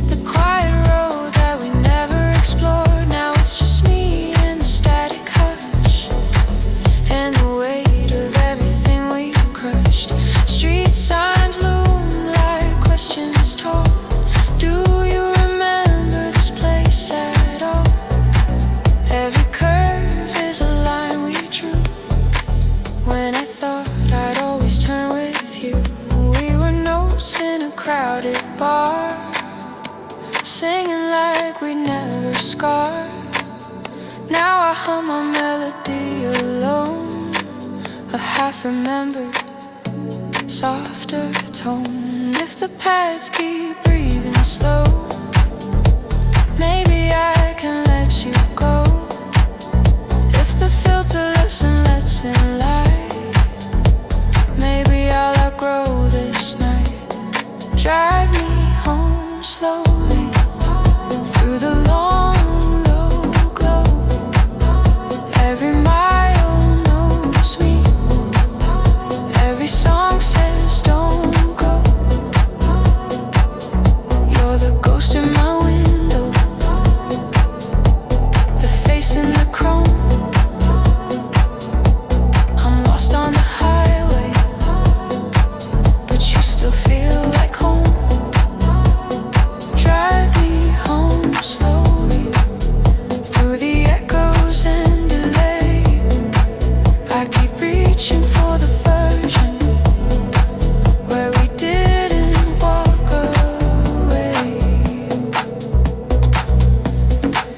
the quiet road that we never explored. Now it's just me and the static hush, and the weight of everything we crushed. Street signs loom like questions told. Do you remember this place at all? Every curve is a line we drew, when I thought I'd always turn with you. We were notes in a crowded bar, singing like we'd never scarred. Now I hum a melody alone, a half-remembered, softer tone. If the pads keep breathing slow, maybe I can let you go. If the filter to listen, let's in light. Maybe I'll outgrow this night. Drive me home slowly through the long, low glow. Every mile knows me. Every song says don't go. You're the ghost in my window, the face in the chrome. I'm lost on the highway, but you still feel like home. Drive me home slowly through the echoes and delay. I keep reaching for the version where we didn't walk away.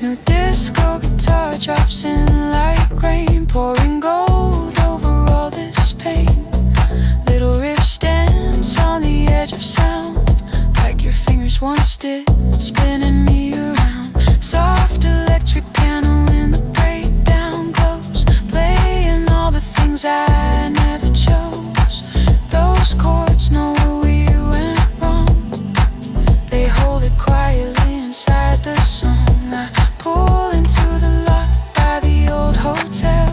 New disco guitar drops in like rain, pouring gold over all this pain. Little riffs dance on the edge of sound, like your fingers once did, spinning me around. Soft electric piano in the breakdown glows, playing all the things I never chose. Those chords know where we went wrong. They hold it quietly inside the song. I pull into the lot by the old hotel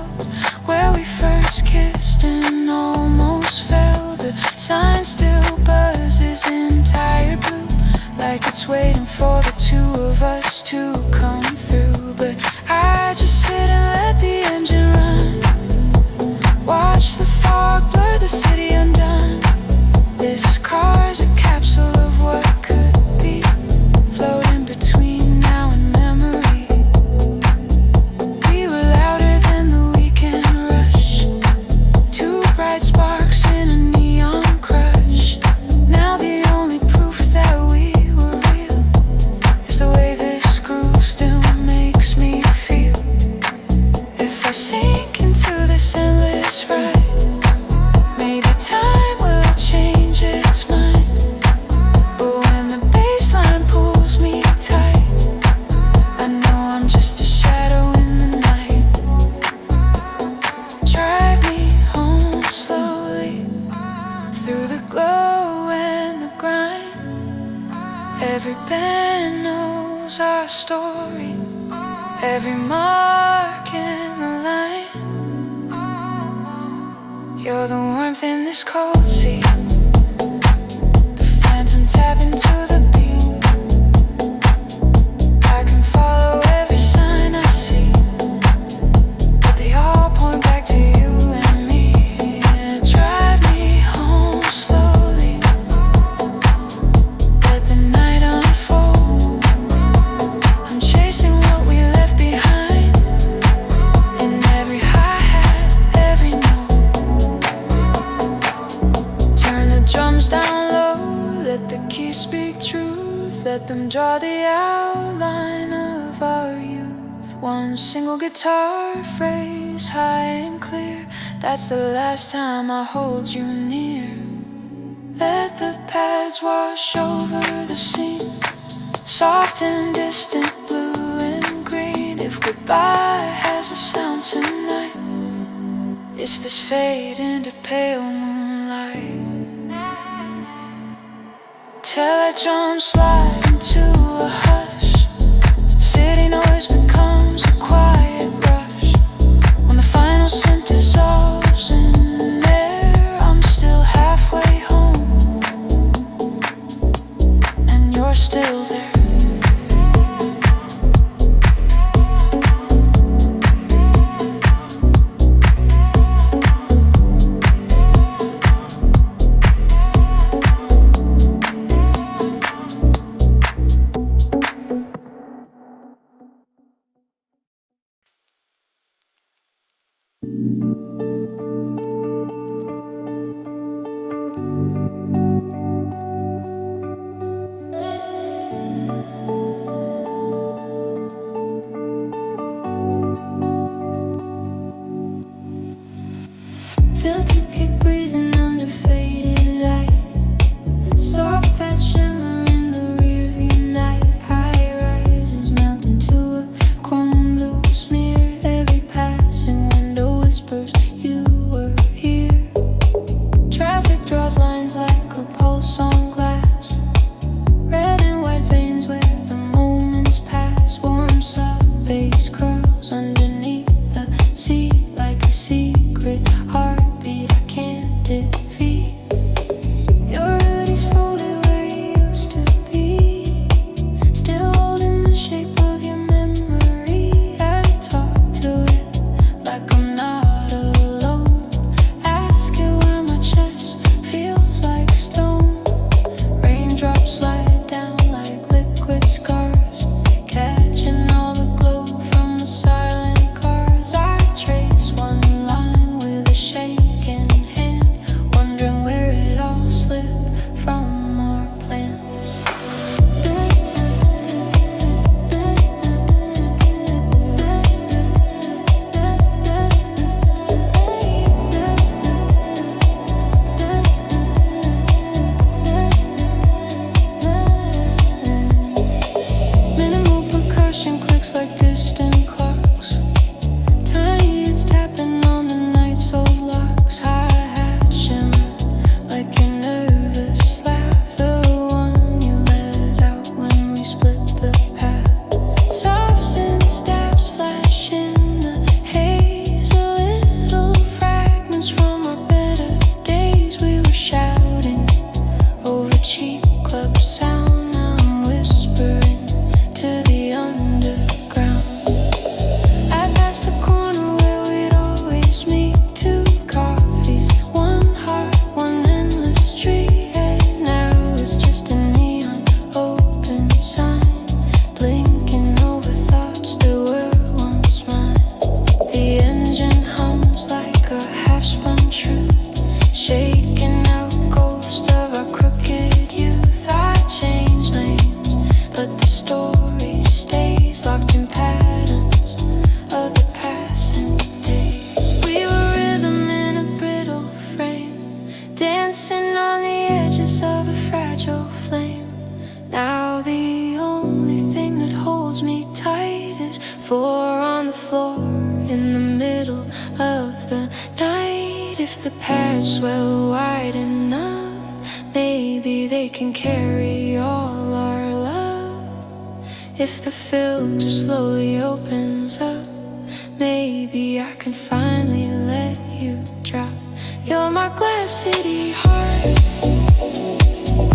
where we first kissed and almost fell. The sign still buzzes in tired blue, like it's waiting for the two of us to come through. But I just sit and let the engine run, watch the fog blur the city undone. This car's a capsule of what could be, floating between now and memory. We were louder than the weekend rush, two bright sparks in a neon crush. Now the only proof that we were real is the way this groove still makes me feel. If I sink into this endless ride, maybe time will change its mind. But when the bassline pulls me tight, I know I'm just a shadow in the night. Drive me home slowly through the glow and the grind. Every bend knows our story, every mark in the line. You're the warmth in this cold sea, the phantom tap into the beat. I can follow every sign I see, but they all point back to you and me. Drive me home slowly, let the night unfold. I'm chasing what we left behind, in every hi-hat, every note. Turn the drums down low, let the keys speak truth. Let them draw the outline of our youth. One single guitar phrase, high and clear. That's the last time I hold you near. Let the pads wash over the scene, soft and distant, blue and green. If goodbye has a sound tonight, it's this fade into pale moonlight. Till that drum slide into a hush, city noise becomes a quiet rush. When the final synth dissolves in air, I'm still halfway home, and you're still there. in the middle of the night. If the paths swell wide enough, maybe they can carry all our love. If the filter slowly opens up, maybe I can finally let you drop. You're my glass city heart,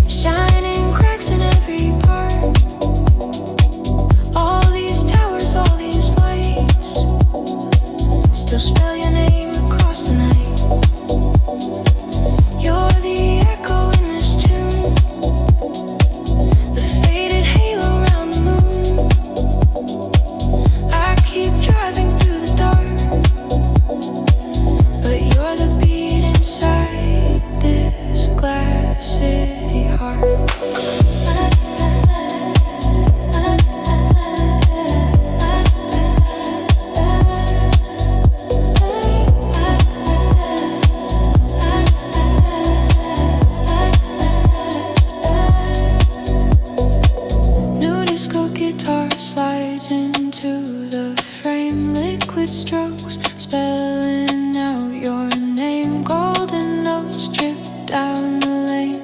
shining cracks in every part. All these towers, all these lights, still spell your name across the night. You're the echo in this tune, the faded halo around the moon. I keep driving through the dark, but you're the beat inside this glass city heart. Slides into the frame, liquid strokes spelling out your name. Golden notes drip down the lane,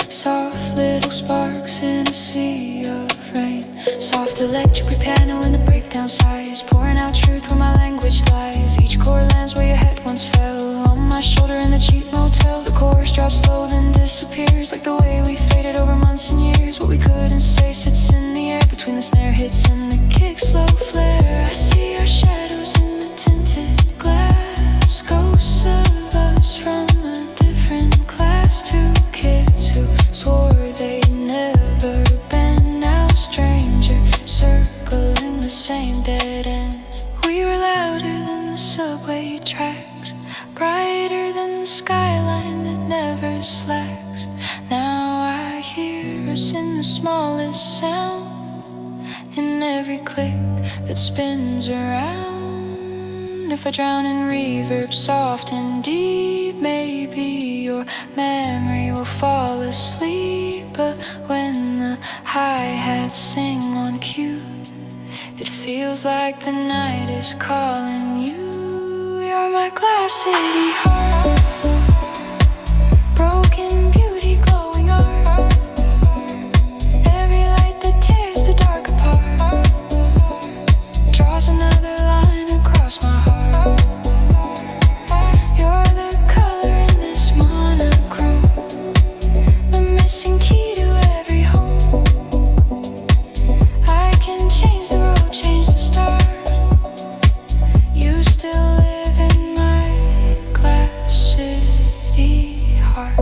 soft little sparks in a sea of rain. Soft electric piano in the breakdown sighs, pouring out truth where my language lies. Each chord lands where your head once fell, on my shoulder in the cheap motel. The chorus drops slow then disappears, like the way we faded over months and years. What we couldn't say sits in the air between the snare hits and the kick slow flare. I see our shadows in the tinted glass, ghosts of us from a different class. Two kids who swore they'd never been, now stranger circling the same dead end. We were louder than the subway tracks, brighter than the skyline that never slacks. Now I hear us in the smallest sound, in every click that spins around. If I drown in reverb soft and deep, maybe your memory will fall asleep. But when the hi-hats sing on cue, it feels like the night is calling you. You're my glass city heart, broken beauty, glowing art. Every light that tears the dark apart draws another line across my heart. You're the color in this monochrome, the missing key to every home. I can change the road, change the start. You still live in my glass city heart.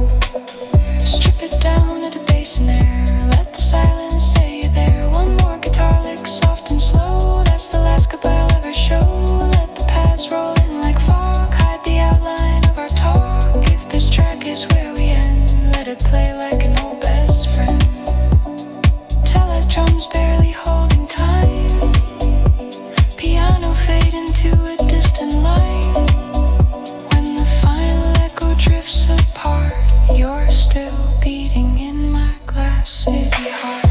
Strip it down at a bass in there, let the silence say you're there. One more guitar lick, soft and slow, that's the last goodbye I'll ever show. Let the past roll in like fog, hide the outline of our talk. If this track is where we end, let it play like an old best friend. Teledrums barely holding time, piano fade into a distant line. When the final echo drifts apart, you're still beating in my glass city heart.